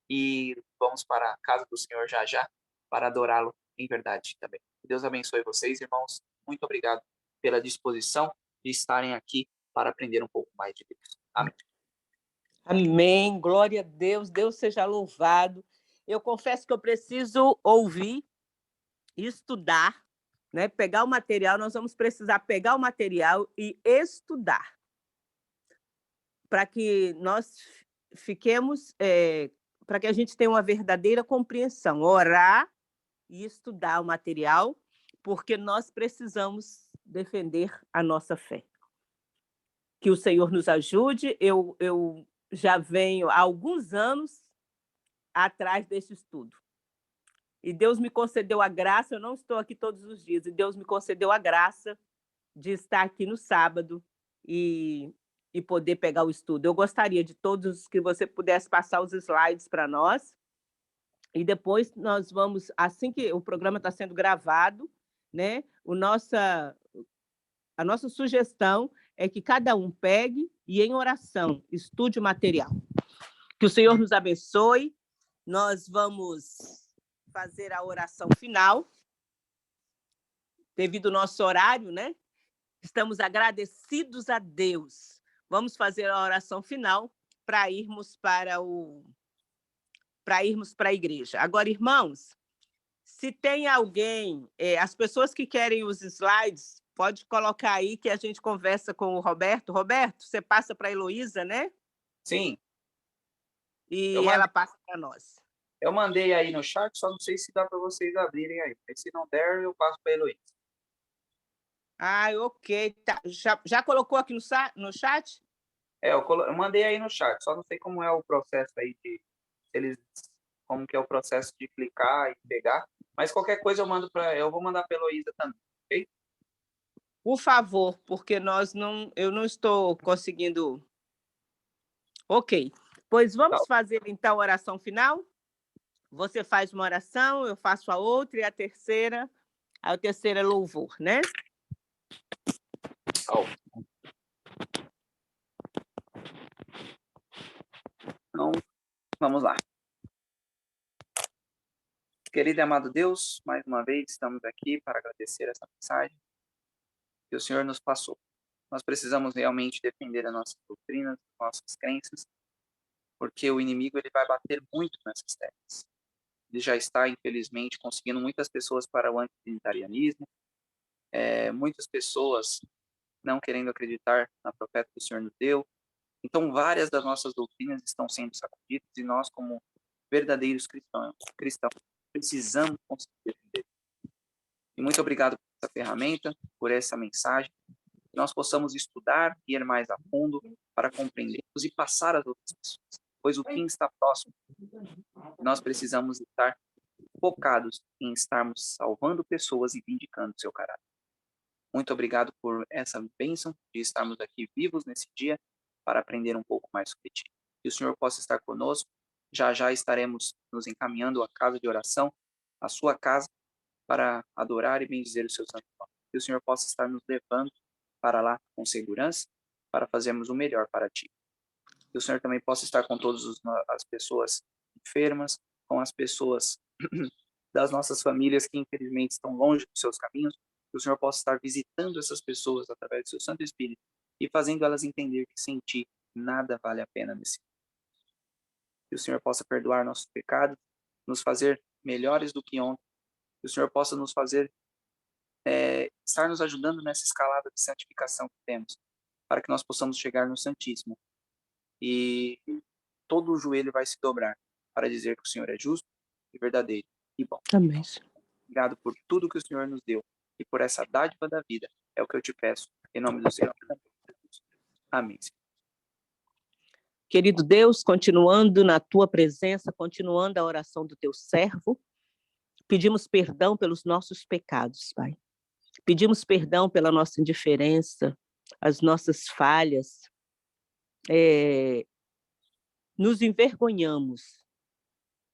e vamos para a casa do Senhor já já para adorá-lo em verdade também. Que Deus abençoe vocês, irmãos. Muito obrigado pela disposição de estarem aqui para aprender um pouco mais de Deus. Amém. Amém. Glória a Deus. Deus seja louvado. Eu confesso que eu preciso ouvir, estudar, né? Pegar o material. Nós vamos precisar pegar o material e estudar para que nós fiquemos, para que a gente tenha uma verdadeira compreensão. Orar e estudar o material, porque nós precisamos defender a nossa fé. Que o Senhor nos ajude. Eu já venho há alguns anos atrás desse estudo. E Deus me concedeu a graça, eu não estou aqui todos os dias, e Deus me concedeu a graça de estar aqui no sábado e poder pegar o estudo. Eu gostaria de todos que você pudesse passar os slides para nós, e depois nós vamos, assim que o programa está sendo gravado, né, a nossa sugestão é que cada um pegue e, em oração, estude o material. Que o Senhor nos abençoe. Nós vamos fazer a oração final, devido ao nosso horário, né? Estamos agradecidos a Deus. Vamos fazer a oração final para irmos para a igreja. Agora, irmãos, se tem alguém, as pessoas que querem os slides, pode colocar aí que a gente conversa com o Roberto. Roberto, você passa para a Heloísa, né? Sim. E ela passa para nós. Eu mandei aí no chat, só não sei se dá para vocês abrirem aí. Mas se não der, eu passo para a Heloísa. Ah, ok. Tá. Já colocou aqui no chat? Eu mandei aí no chat, só não sei como é o processo aí como que é o processo de clicar e pegar, mas qualquer coisa eu vou mandar para a Heloísa também, ok? Por favor, porque eu não estou conseguindo. Ok. Pois vamos fazer então a oração final? Você faz uma oração, eu faço a outra, e a terceira é louvor, né? Então, vamos lá. Querido e amado Deus, mais uma vez estamos aqui para agradecer essa mensagem que o Senhor nos passou. Nós precisamos realmente defender as nossas doutrinas, as nossas crenças, porque o inimigo ele vai bater muito nessas terras. Ele já está, infelizmente, conseguindo muitas pessoas para o anti-trinitarianismo, muitas pessoas não querendo acreditar na profeta que o Senhor nos deu. Então, várias das nossas doutrinas estão sendo sacudidas e nós, como verdadeiros cristãos, precisamos conseguir defender. E muito obrigado por essa ferramenta, por essa mensagem. Que nós possamos estudar, ir mais a fundo para compreendermos e passar às outras pessoas, pois o fim está próximo. Nós precisamos estar focados em estarmos salvando pessoas e vindicando o seu caráter. Muito obrigado por essa bênção de estarmos aqui vivos nesse dia para aprender um pouco mais sobre ti. Que o Senhor possa estar conosco. Já já estaremos nos encaminhando à casa de oração, à sua casa, para adorar e bendizer o seu santo nome. Que o Senhor possa estar nos levando para lá com segurança, para fazermos o melhor para ti. Que o Senhor também possa estar com todas as pessoas enfermas, com as pessoas das nossas famílias que infelizmente estão longe dos seus caminhos. Que o Senhor possa estar visitando essas pessoas através do seu Santo Espírito e fazendo elas entender que sem ti nada vale a pena nesse mundo. Que o Senhor possa perdoar nossos pecados, nos fazer melhores do que ontem. Que o Senhor possa nos fazer estar nos ajudando nessa escalada de santificação que temos, para que nós possamos chegar no Santíssimo. E todo o joelho vai se dobrar para dizer que o Senhor é justo e verdadeiro e bom. Amém. Obrigado por tudo que o Senhor nos deu e por essa dádiva da vida. É o que eu te peço, em nome do Senhor. Amém. Querido Deus, continuando na tua presença, continuando a oração do teu servo, pedimos perdão pelos nossos pecados, Pai. Pedimos perdão pela nossa indiferença, as nossas falhas. Nos envergonhamos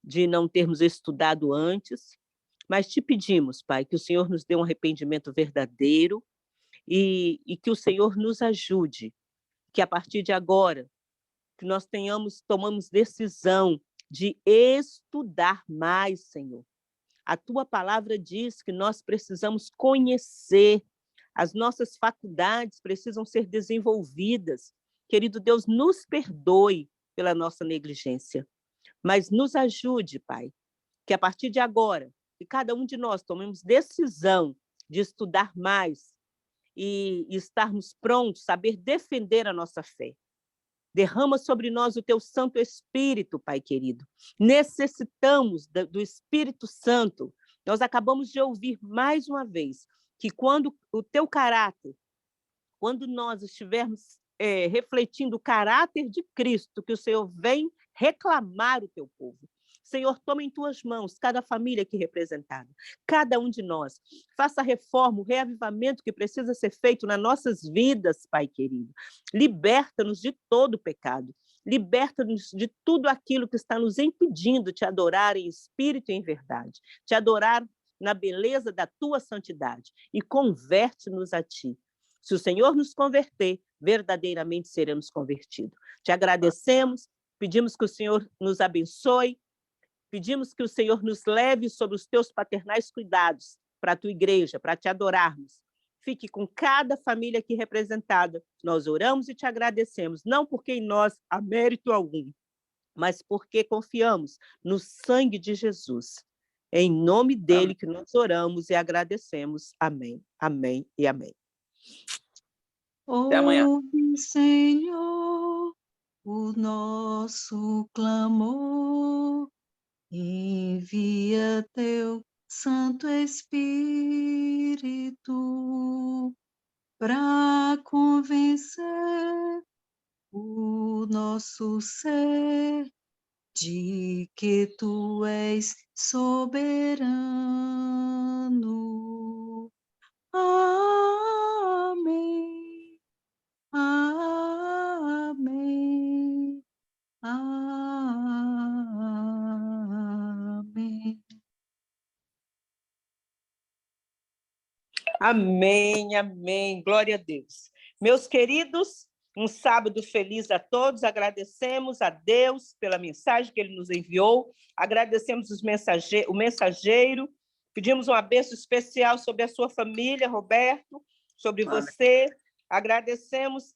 de não termos estudado antes, mas te pedimos, Pai, que o Senhor nos dê um arrependimento verdadeiro e que o Senhor nos ajude, que a partir de agora, que nós tomamos decisão de estudar mais, Senhor. A tua palavra diz que nós precisamos conhecer, as nossas faculdades precisam ser desenvolvidas. Querido Deus, nos perdoe pela nossa negligência, mas nos ajude, Pai, que a partir de agora, que cada um de nós tomemos decisão de estudar mais e estarmos prontos, saber defender a nossa fé. Derrama sobre nós o teu Santo Espírito, Pai querido. Necessitamos do Espírito Santo. Nós acabamos de ouvir mais uma vez que quando o teu caráter, quando nós estivermos refletindo o caráter de Cristo, que o Senhor vem reclamar o teu povo. Senhor, toma em tuas mãos cada família aqui representada, cada um de nós. Faça a reforma, o reavivamento que precisa ser feito nas nossas vidas, Pai querido. Liberta-nos de todo o pecado. Liberta-nos de tudo aquilo que está nos impedindo de te adorar em espírito e em verdade. Te adorar na beleza da tua santidade. E converte-nos a ti. Se o Senhor nos converter, verdadeiramente seremos convertidos. Te agradecemos, pedimos que o Senhor nos abençoe, pedimos que o Senhor nos leve sobre os teus paternais cuidados para a tua igreja, para te adorarmos. Fique com cada família aqui representada. Nós oramos e te agradecemos, não porque em nós há mérito algum, mas porque confiamos no sangue de Jesus. É em nome dele que nós oramos e agradecemos. Amém, amém e amém. Até amanhã. Ouve, Senhor, o nosso clamor. Envia teu Santo Espírito para convencer o nosso ser de que tu és soberano. Amém. Amém. Amém. Amém, amém. Glória a Deus. Meus queridos, um sábado feliz a todos. Agradecemos a Deus pela mensagem que ele nos enviou. Agradecemos o mensageiro. Pedimos uma bênção especial sobre a sua família, Roberto, sobre você. Agradecemos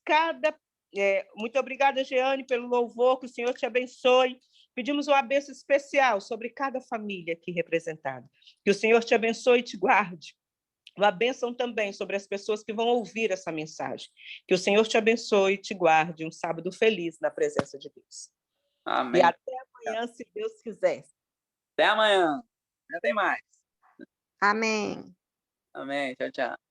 muito obrigada, Jeane, pelo louvor. Que o Senhor te abençoe. Pedimos uma bênção especial sobre cada família aqui representada. Que o Senhor te abençoe e te guarde. Uma bênção também sobre as pessoas que vão ouvir essa mensagem. Que o Senhor te abençoe e te guarde. Um sábado feliz na presença de Deus. Amém. E até amanhã, se Deus quiser. Até amanhã. Amanhã tem mais. Amém. Amém. Tchau, tchau.